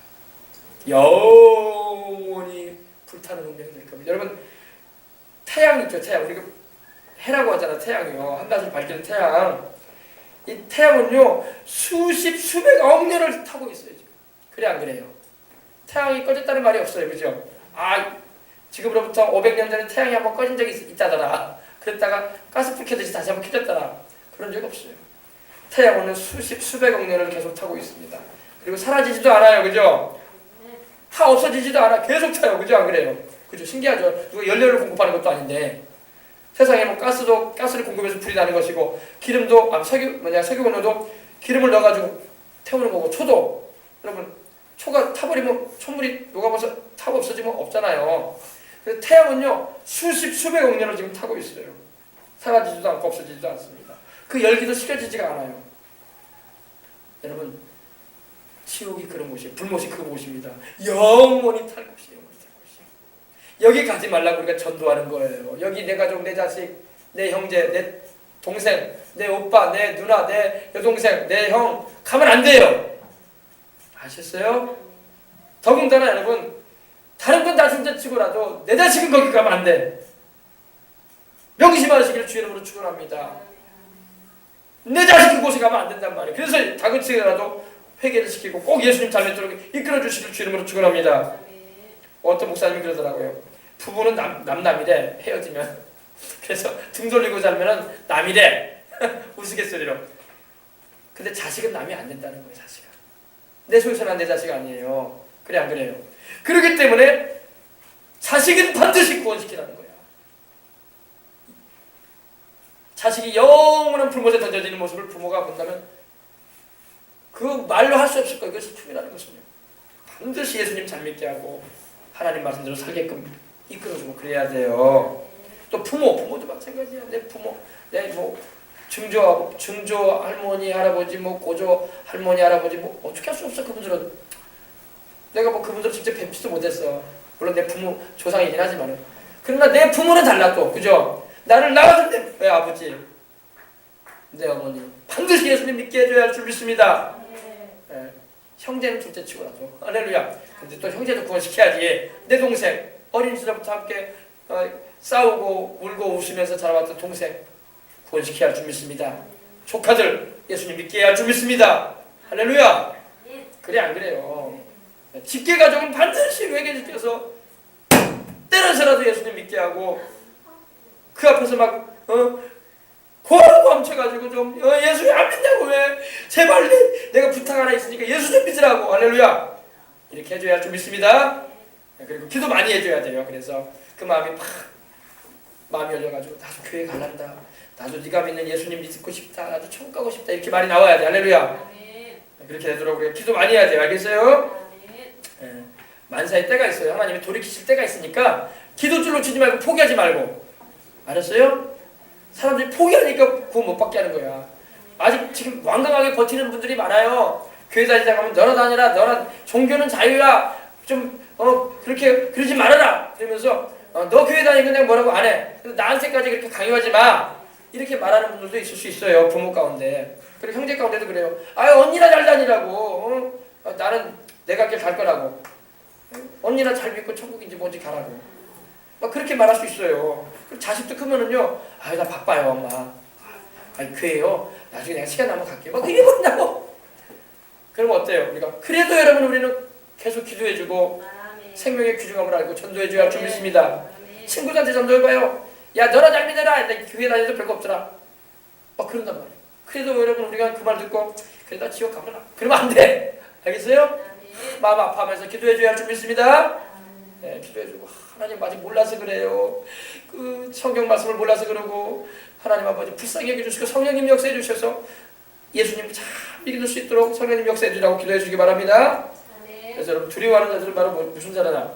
영원히 불타는 운명이 될 겁니다. 여러분 태양 있죠. 태양 우리가 해라고 하잖아. 태양이요. 한낮을 밝히는 태양. 이 태양은요 수십 수백억 년을 타고 있어요. 지금. 그래 안 그래요? 태양이 꺼졌다는 말이 없어요. 그죠? 지금으로부터 500년 전에 태양이 한번 꺼진 적이 있다더라. 그랬다가 가스불 켜듯이 다시 한번 켜졌더라. 그런 적 없어요. 태양은 수십 수백억 년을 계속 타고 있습니다. 그리고 사라지지도 않아요. 그죠? 다 없어지지도 않아. 계속 타요. 그죠? 안 그래요? 그죠? 신기하죠? 누가 연료를 공급하는 것도 아닌데 세상에 뭐 가스를 공급해서 불이 나는 것이고 기름도 석유건조도 기름을 넣어가지고 태우는 거고 초도 여러분 초가 타버리면 촛물이 녹아버려서 타고 없어지면 없잖아요. 그래서 태양은요 수십 수백억 년을 지금 타고 있어요. 사라지지도 않고 없어지지도 않습니다. 그 열기도 식혀지지가 않아요. 여러분 지옥이 그런 곳이에요. 불못이 그 곳입니다. 영원히 탈 곳이에요. 여기 가지 말라고 우리가 전도하는 거예요. 여기 내 가족, 내 자식, 내 형제, 내 동생, 내 오빠, 내 누나, 내 여동생, 내 형 가면 안 돼요. 아셨어요? 더군다나 여러분 다른 건 다 손자치고라도 내 자식은 거기 가면 안 돼. 명심하시기를 주의 이름으로 축원합니다. 내 자식이 그곳에 가면 안 된단 말이에요. 그래서 다그치더라도 회개를 시키고 꼭 예수님 잘 믿도록 이끌어 주시기를 주의 이름으로 축원합니다. 어떤 목사님이 그러더라고요. 부부는 남이래 헤어지면. 그래서 등 돌리고 살면은 남이래. 우스갯소리로. 근데 자식은 남이 안 된다는 거예요. 자식은. 내 손에서 난 내 자식 아니에요. 그래 안 그래요? 그렇기 때문에 자식은 반드시 구원시키라는 거야. 자식이 영원한 불못에 던져지는 모습을 부모가 본다면 그 말로 할 수 없을 거예요. 그게 슬픔이라는 것은요. 반드시 예수님 잘 믿게 하고 하나님 말씀대로 살게끔 이끌어주고 그래야 돼요. 또 부모도 마찬가지야. 내 부모, 내 뭐 증조 할머니 할아버지, 뭐 고조 할머니 할아버지, 뭐 어떻게 할 수 없어. 그분들은 내가 뭐 그분들 직접 뵙지도 못했어. 물론 내 부모 조상이긴 하지만은. 그러나 내 부모는 달라 또, 그죠? 나를 낳아준 내 아버지, 내 어머니 반드시 예수님 믿게 해줘야 할 줄 믿습니다. 예. 형제는 둘째치고 나죠. 할렐루야. 근데 또 형제도 구원시켜야지. 내 동생, 어린 시절부터 함께 싸우고 울고 웃으면서 자라왔던 동생 구원시켜야 할 줄 믿습니다. 조카들 예수님 믿게 해야 할 줄 믿습니다. 할렐루야. 그래 안 그래요? 직계 가족은 반드시 회개시켜서 때려서라도 예수님 믿게 하고 그 앞에서 막 고함고함 쳐가지고 좀 예수님 안 믿냐고 왜 제발 내가 부탁 하나 있으니까 예수 좀 믿으라고. 할렐루야. 이렇게 해줘야 할 줄 믿습니다. 그리고 기도 많이 해줘야 돼요. 그래서 그 마음이 마음이 열려가지고 나도 교회 갈란다. 나도 네가 믿는 예수님 믿고 싶다. 나도 천국 가고 싶다. 이렇게 말이 나와야 돼. 할렐루야. 그렇게 되더라고요. 기도 많이 해야 돼요. 알겠어요? 예. 만사의 때가 있어요. 하나님이 돌이키실 때가 있으니까 기도줄로 치지 말고 포기하지 말고. 알았어요? 사람들이 포기하니까 구원 못 받게 하는 거야. 아직 지금 완강하게 버티는 분들이 많아요. 교회 다니다 가면 너나 다녀라. 너나 종교는 자유야. 좀 그렇게 그러지 말아라. 그러면서 너 교회 다니면 내가 뭐라고 안 해. 나한테까지 그렇게 강요하지 마. 이렇게 말하는 분들도 있을 수 있어요. 부모 가운데. 그리고 형제 가운데도 그래요. 언니나 잘 다니라고. 나는 내가 길 갈 거라고. 언니나 잘 믿고 천국인지 뭔지 가라고. 막 그렇게 말할 수 있어요. 그리고 자식도 크면은요. 나 바빠요 엄마. 교회요. 나중에 내가 시간 나면 갈게. 막 이게 뭐냐고. 그러면 어때요? 우리가 그래도 여러분 우리는 계속 기도해주고 생명의 귀중함을 알고 전도해줘야 할 줄 믿습니다. 친구들한테 전도해봐요. 야 너나 잘 믿어라. 나 교회 다녀도 별거 없더라. 그런단 말이에요. 그래도 여러분 우리가 그 말 듣고 그래 나 지옥 가버라. 그러면 안 돼. 알겠어요? 마음 아파하면서 기도해줘야 할 줄 믿습니다. 네, 기도해주고 하나님 아직 몰라서 그래요. 그 성경 말씀을 몰라서 그러고 하나님 아버지 불쌍히 여겨주시고 성령님 역사해 주셔서 예수님 잘 믿을 수 있도록 성령님 역사해 주라고 기도해 주시기 바랍니다. 그래서 여러분 두려워하는 자들은 바로 무슨 자라나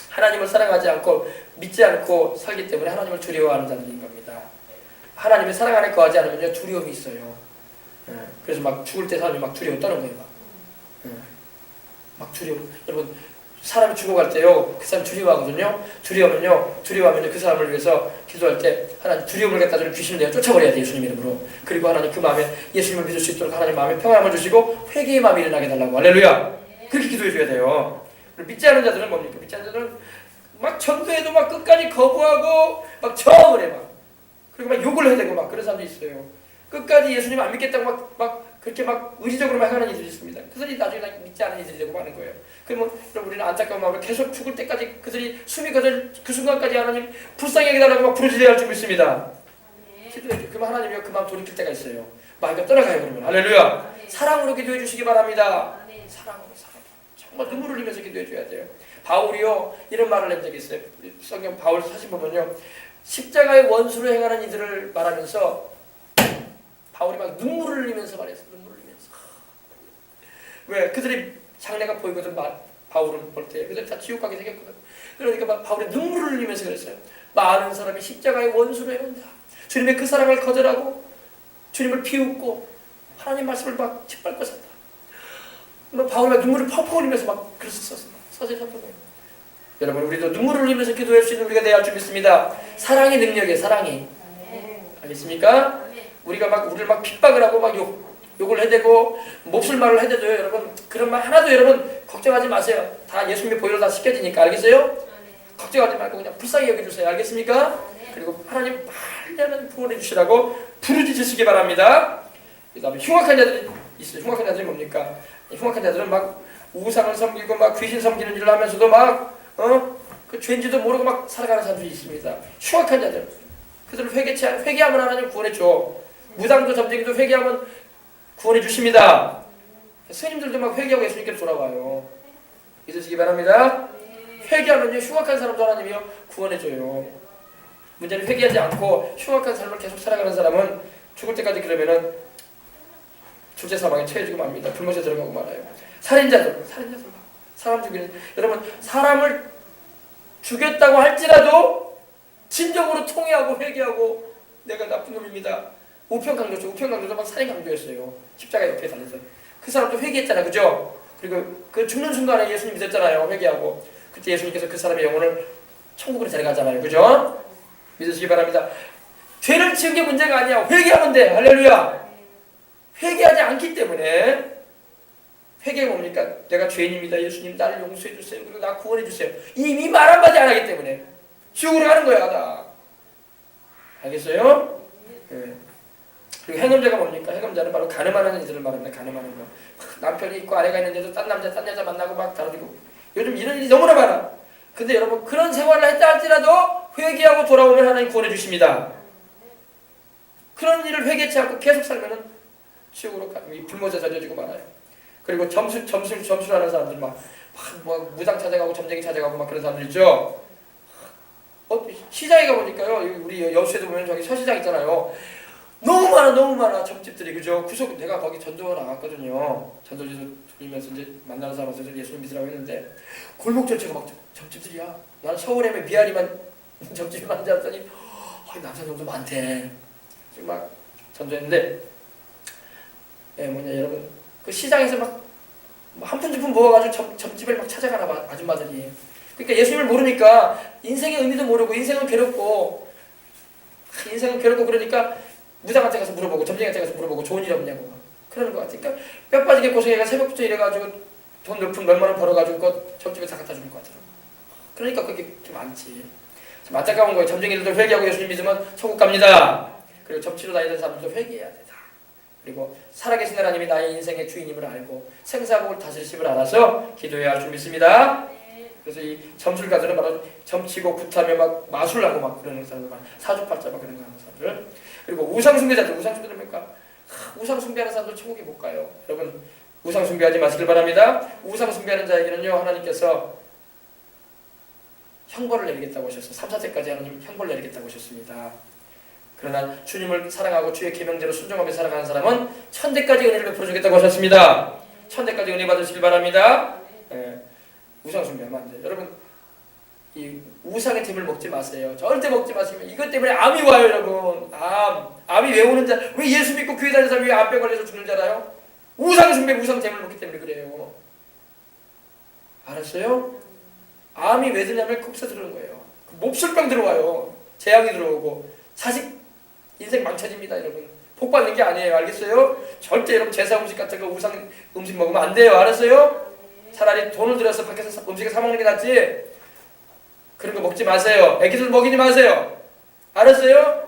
하나님을 사랑하지 않고 믿지 않고 살기 때문에 하나님을 두려워하는 자들인 겁니다. 하나님의 사랑 안에 거하지 않으면요 두려움이 있어요. 그래서 막 죽을 때 사람이 막 두려워 떠는 거예요. 막 두려워. 여러분 사람이 죽어갈 때요 그 사람 두려워하거든요. 두려워하면요 그 사람을 위해서 기도할 때 하나님 두려움을 갖다 주는 귀신을 내가 쫓아버려야 돼 예수님 이름으로. 그리고 하나님 그 마음에 예수님을 믿을 수 있도록 하나님 마음에 평안함을 주시고 회개의 마음이 일어나게 달라고. 할렐루야. 그렇게 기도해 줘야 돼요. 믿지 않는 자들은 뭡니까? 믿지 않는 자들은 막 전도해도 막 끝까지 거부하고 막 저항을 해 막. 그리고 막 욕을 해대고 막 그런 사람도 있어요. 끝까지 예수님 안 믿겠다고 막 그렇게 막 의지적으로 막 하는 이들이 있습니다. 그들이 나중에 믿지 않은 이들이 되고 마는 거예요. 그러면 여러분 우리는 안타까운 마음으로 계속 죽을 때까지 그들이 숨이 거들 그 순간까지 하나님 불쌍히 여기달라고 막 부르짖어야 할 줄 믿습니다. 기도해. 그러면 하나님이 그 마음 돌이킬 때가 있어요. 마음이 떠나가요 그러면. 할렐루야. 사랑으로 기도해 주시기 바랍니다. 사랑으로 정말 눈물을 흘리면서 기도해 줘야 돼요. 바울이요 이런 말을 한 적이 있어요. 성경 바울 사진 보면요 십자가의 원수로 행하는 이들을 말하면서 바울이 막 눈물을 흘리면서 말했어. 눈물을 흘리면서. 왜? 그들이 장래가 보이거든. 바울은 볼 때. 그들 다 지옥 가게 생겼거든. 그러니까 바울이 눈물을 흘리면서 그랬어요. 많은 사람이 십자가의 원수로 행한다. 주님의 그 사랑을 거절하고 주님을 비웃고 하나님 말씀을 막 짓밟고 산다. 바울이 막 눈물을 펑펑 흘리면서 막 글을 썼어. 서재를 썼던 거예요. 여러분 우리도 눈물을 흘리면서 기도할 수 있는 우리가 되어야 할 줄 믿습니다. 사랑의 능력이에요. 사랑이. 알겠습니까? 우리가 막 우리를 막 핍박을 하고 막 욕을 해대고 몹쓸 말을 해대도요. 여러분 그런 말 하나도 여러분 걱정하지 마세요. 다 예수님의 보혈로 다 씻겨지니까. 알겠어요? 걱정하지 말고 그냥 불쌍히 여겨주세요. 알겠습니까? 그리고 하나님 빨리 하나님 구원해 주시라고 부르짖으시기 바랍니다. 그 다음에 흉악한 자들이 있어요. 흉악한 자들이 뭡니까? 흉악한 자들은 막 우상을 섬기고 막 귀신 섬기는 일을 하면서도 막 그 죄인지도 모르고 막 살아가는 사람들이 있습니다. 흉악한 자들. 그들을 회개하면 하나님 구원해 줘. 무당도 점쟁이도 회개하면 구원해 주십니다. 스님들도 막 회개하고 예수님께로 돌아와요. 믿으시기 바랍니다. 회개하면요 흉악한 사람도 하나님이요 구원해 줘요. 문제는 회개하지 않고 흉악한 삶을 계속 살아가는 사람은 죽을 때까지 그러면은 둘째 사망에 처해지고 맙니다. 불못에 들어가고 말아요. 살인자들 사람 죽이는, 여러분 사람을 죽였다고 할지라도 진정으로 통회하고 회개하고 내가 나쁜 놈입니다. 우편강도도 막 살인 강도였어요. 십자가 옆에 달려서 그 사람도 회개했잖아, 그죠? 그리고 그 죽는 순간에 예수님 믿었잖아요. 회개하고 그때 예수님께서 그 사람의 영혼을 천국으로 데려가잖아요, 그죠? 믿으시기 바랍니다. 죄를 지은 게 문제가 아니야. 회개하면 돼. 할렐루야. 회개하지 않기 때문에, 회개가 뭡니까? 내가 죄인입니다. 예수님 나를 용서해 주세요. 그리고 나 구원해 주세요. 이미 말 한마디 안 하기 때문에 지옥으로 가는 거야, 나. 알겠어요? 네. 그리고 행음자가 뭡니까? 행음자는 바로 가늠하는 이들을 말합니다. 가늠하는 거. 남편이 있고 아내가 있는데도 딴 남자, 딴 여자 만나고 막 다르고. 요즘 이런 일이 너무나 많아. 근데 여러분 그런 생활을 했다 할지라도 회개하고 돌아오면 하나님 구원해 주십니다. 그런 일을 회개치 않고 계속 살면은 지옥으로 불못에 던져지고 말아요. 그리고 점수하는 사람들 막 무당 찾아가고 점쟁이 찾아가고 막 그런 사람들 있죠. 시장에 가보니까요, 우리 여수에도 보면 저기 서시장 있잖아요. 너무 많아 점집들이, 그죠? 구석 내가 거기 전도 나갔거든요. 전도지도 돌리면서 이제 만나는 사람한테 예수님 믿으라고 했는데 골목 전체가 막 점집들이야. 나는 서울에 미아리만 점집이 많지 않더니 남산동도 많대. 지금 막 전도했는데, 여러분 그 시장에서 막 한 푼 두 푼 모아가지고 점집을 막 찾아가나 봐, 아줌마들이. 그러니까 예수님을 모르니까 인생의 의미도 모르고 인생은 괴롭고 그러니까 무당한테 가서 물어보고 점쟁이한테 가서 물어보고 좋은 일 없냐고 그러는 것 같으니까 뼈 빠지게 고생해가 새벽부터 일해가지고 돈 몇만 원 벌어가지고 그 점집에 다 갖다 주는 것 같더라고. 그러니까 그게 좀 많지. 참 안타까운 거예요. 점쟁이들도 회개하고 예수님 믿으면 천국 갑니다. 그리고 점치러 다니는 사람들도 회개해야 돼. 그리고 살아계신 하나님이 나의 인생의 주인임을 알고 생사복을 다스리심을 알아서 기도해야 할 줄 믿습니다. 그래서 이 점술가들은 바로 점치고 굿하며 막 마술하고 막 그러는 사람들, 사주팔자 막 그런 거 하는 사람들. 그리고 우상숭배자들 뭡니까? 우상숭배하는 사람들 천국에 못 가요. 여러분 우상숭배하지 마시길 바랍니다. 우상숭배하는 자에게는요 하나님께서 형벌을 내리겠다고 하셨어요. 3, 4세까지 하나님 형벌을 내리겠다고 하셨습니다. 그러나 주님을 사랑하고 주의 계명대로 순종하며 살아가는 사람은 천대까지 은혜를 베풀어 주겠다고 하셨습니다. 천대까지 은혜 받으시길 바랍니다. 우상숭배하면 안 돼요. 여러분 이 우상의 템을 먹지 마세요. 절대 먹지 마시고. 이것 때문에 암이 와요, 여러분. 암이 왜 오는 자? 왜 예수 믿고 교회 다니는 사람이 왜 암병 걸려서 죽는 줄 알아요? 우상숭배, 우상템을 먹기 때문에 그래요. 알았어요? 암이 왜 드냐면 거기서 들어오는 거예요. 몹쓸병 들어와요. 재앙이 들어오고 자식 인생 망쳐집니다, 여러분. 복 받는 게 아니에요. 알겠어요? 절대 여러분 제사 음식 같은 거 우상 음식 먹으면 안 돼요. 알았어요? 차라리 돈을 들여서 밖에서 음식을 사 먹는 게 낫지. 그런 거 먹지 마세요. 애기들 먹이지 마세요. 알았어요?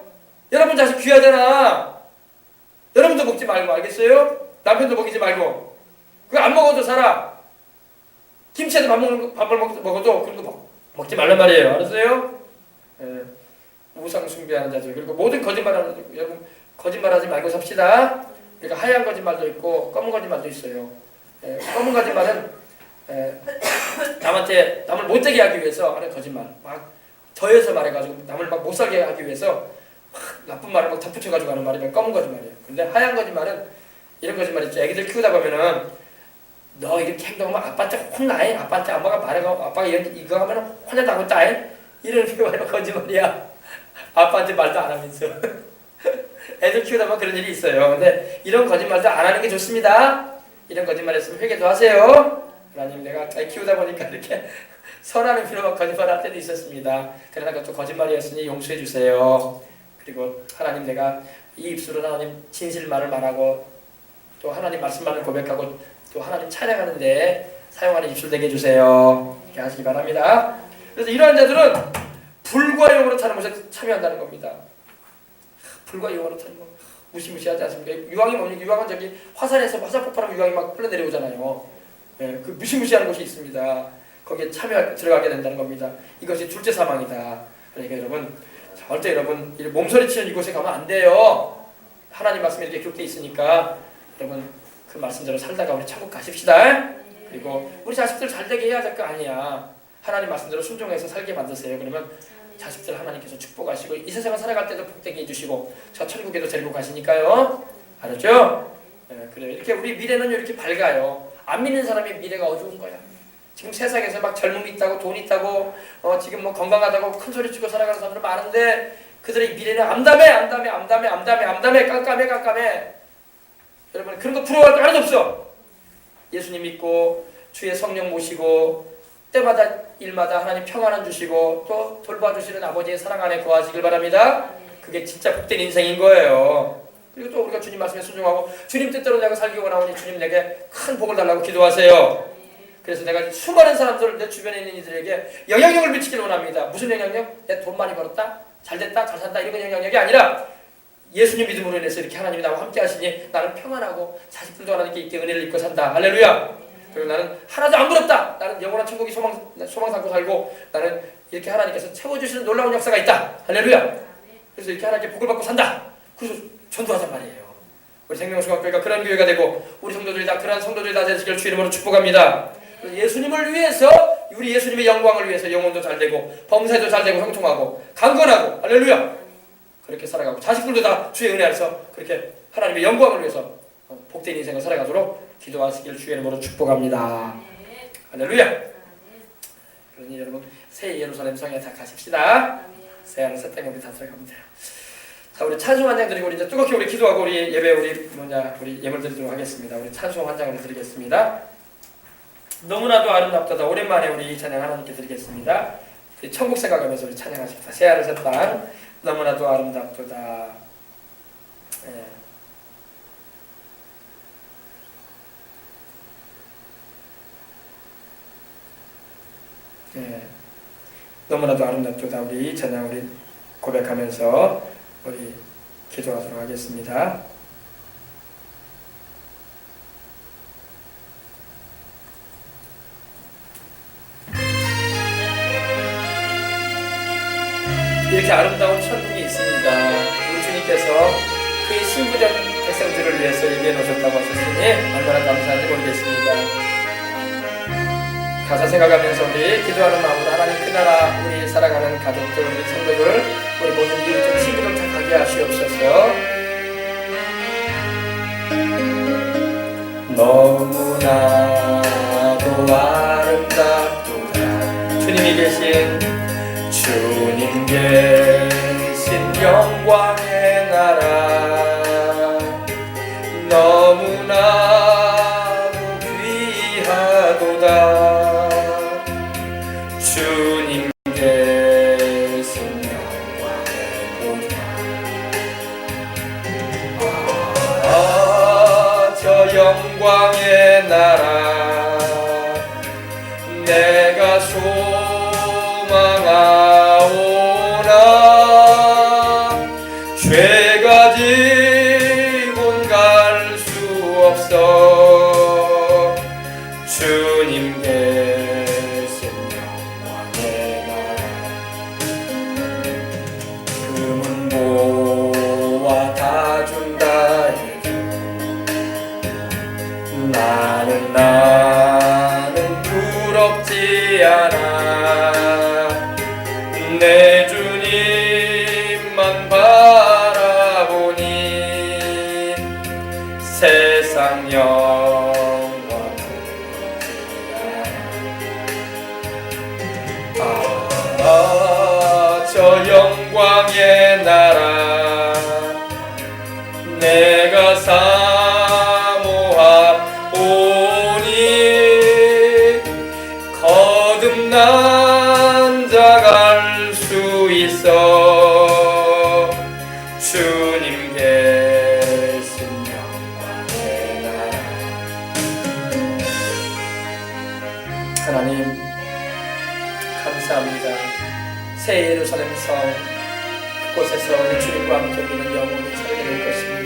여러분 자식 귀하잖아. 여러분도 먹지 말고. 알겠어요? 남편도 먹이지 말고. 그거 안 먹어도 살아. 김치에도 밥을 먹어도 그런 거 먹지 말란 말이에요. 알았어요? 우상 숭배하는 자들, 그리고 모든 거짓말하는 자들. 여러분 거짓말하지 말고 삽시다. 그러니까 하얀 거짓말도 있고 검은 거짓말도 있어요. 검은 거짓말은 남을 못되게 하기 위해서 하는 거짓말, 막 더해서 말해가지고 남을 막 못살게 하기 위해서 막 나쁜 말을 막 덧붙여가지고 하는 말이면 검은 거짓말이에요. 근데 하얀 거짓말은 이런 거짓말 있죠. 애기들 키우다 보면은 너 이렇게 행동하면 아빠한테 혼나해. 아빠한테 엄마가 말해가 아빠가 이거 하면 혼난다고 따해. 이런 거짓말이야. 아빠한테 말도 안 하면서 애들 키우다 보면 그런 일이 있어요. 근데 이런 거짓말도 안 하는 게 좋습니다. 이런 거짓말 했으면 회개도 하세요. 하나님 내가 애 키우다 보니까 이렇게 선하는 필요가 거짓말할 때도 있었습니다. 그러나 그것도 거짓말이었으니 용서해 주세요. 그리고 하나님 내가 이 입술로 하나님 진실말을 말하고 또 하나님 말씀만을 고백하고 또 하나님 찬양하는데 사용하는 입술 되게 해주세요. 이렇게 하시기 바랍니다. 그래서 이러한 자들은 불과 영으로 타는 것에 참여한다는 겁니다. 불과 영으로 타는 거 무시무시하지 않습니까? 유황이 뭡니까? 유황은 저기 화산에서 화산 폭발하면 유황이 막 흘러내려오잖아요. 그 무시무시한 곳이 있습니다. 거기에 들어가게 된다는 겁니다. 이것이 둘째 사망이다. 그러니까 여러분 절대 여러분 몸서리치는 이곳에 가면 안 돼요. 하나님 말씀이 이렇게 기록되어 있으니까 여러분 그 말씀대로 살다가 우리 천국 가십시다. 그리고 우리 자식들 잘되게 해야 될 거 아니야. 하나님 말씀대로 순종해서 살게 만드세요. 그러면 자식들 하나님께서 축복하시고 이 세상을 살아갈 때도 복되게 해주시고 저 천국에도 데리고 가시니까요. 알았죠? 그래요. 이렇게 우리 미래는 이렇게 밝아요. 안 믿는 사람의 미래가 어두운 거야. 지금 세상에서 막 젊음이 있다고 돈 있다고 지금 뭐 건강하다고 큰 소리 치고 살아가는 사람들 많은데 그들의 미래는 암담해 깜깜해. 여러분 그런 거 부러워할 거 하나도 없어. 예수님 믿고 주의 성령 모시고 때마다 일마다 하나님 평안을 주시고 또 돌봐주시는 아버지의 사랑 안에 거하시길 바랍니다. 그게 진짜 복된 인생인 거예요. 그리고 또 우리가 주님 말씀에 순종하고 주님 뜻대로 내가 살기 원하오니 주님 내게 큰 복을 달라고 기도하세요. 그래서 내가 수많은 사람들 내 주변에 있는 이들에게 영향력을 미치길 원합니다. 무슨 영향력? 내 돈 많이 벌었다? 잘됐다? 잘 산다? 이런 영향력이 아니라 예수님 믿음으로 인해서 이렇게 하나님이 나와 함께 하시니 나는 평안하고 자식들도 하나님께 있게 은혜를 입고 산다. 할렐루야. 그리고 나는 하나도 안 부럽다. 나는 영원한 천국이 소망 삼고 살고 나는 이렇게 하나님께서 채워주시는 놀라운 역사가 있다. 할렐루야. 그래서 이렇게 하나님께 복을 받고 산다. 그래서 전도하단 말이에요. 우리 생명수강교회가 그런 교회가 되고 우리 성도들이 다 그런 성도들이 다 되시길 주 이름으로 축복합니다. 예수님을 위해서 우리 예수님의 영광을 위해서 영혼도 잘 되고 범사도 잘 되고 형통하고 강건하고 할렐루야. 그렇게 살아가고 자식들도 다 주의 은혜 아래서 그렇게 하나님의 영광을 위해서 복된 인생을 살아가도록 기도하시길 주의 이름으로 축복합니다. 할렐루야. 그러니 여러분 새 예루살렘 성에 다 가십시다. 새 하늘 새 땅에 우리 다 들어가면 돼요. 자, 우리 찬송 한 장 드리고 우리 이제 뜨겁게 우리 기도하고 우리 예배 우리 예물 드리도록 하겠습니다. 우리 찬송 한 장으로 드리겠습니다. 너무나도 아름답다. 오랜만에 우리 찬양 하나님께 드리겠습니다. 우리 천국 생각하면서 우리 찬양하십시다. 새 하늘 새 땅 너무나도 아름답도다. 너무나도 아름답도다. 우리 찬양 우리 고백하면서 우리 기도하도록 하겠습니다. 이렇게 아름다운 천국이 있습니다. 우리 주님께서 그의 신부된 백성들을 위해서 예비해 놓으셨다고 하셨으니 얼마나 감사한지 모르겠습니다. 가사 생각하면서 우리 기도하는 마음으로 하나님 그 나라 우리 살아가는 가족들 우리 성도들 우리 모든 이웃들 친구들 다 가게 하시옵소서. 너무나도 아름답도다. 주님이 계신 주님 계신 영광의 나라 너무나도 귀하도다. 주님 계신 영광의 보좌 저 영광의 나라 내가 소망하오나 죄가 지곤 갈 수 없어. 주님 계신 영광의 나라 금은 모아 다 준다 해도 나는 부럽지 않아. 내 주님만 바라보니 세상 영광 저 영광의 나라 내가 사모하오니 거듭난 자가 수 있어. 주님 계신 영광의 나라 하나님 감사합니다. 새 예루살렘 성 그곳에서 주님과 함께 우리는 영원히 살게 될 것입니다.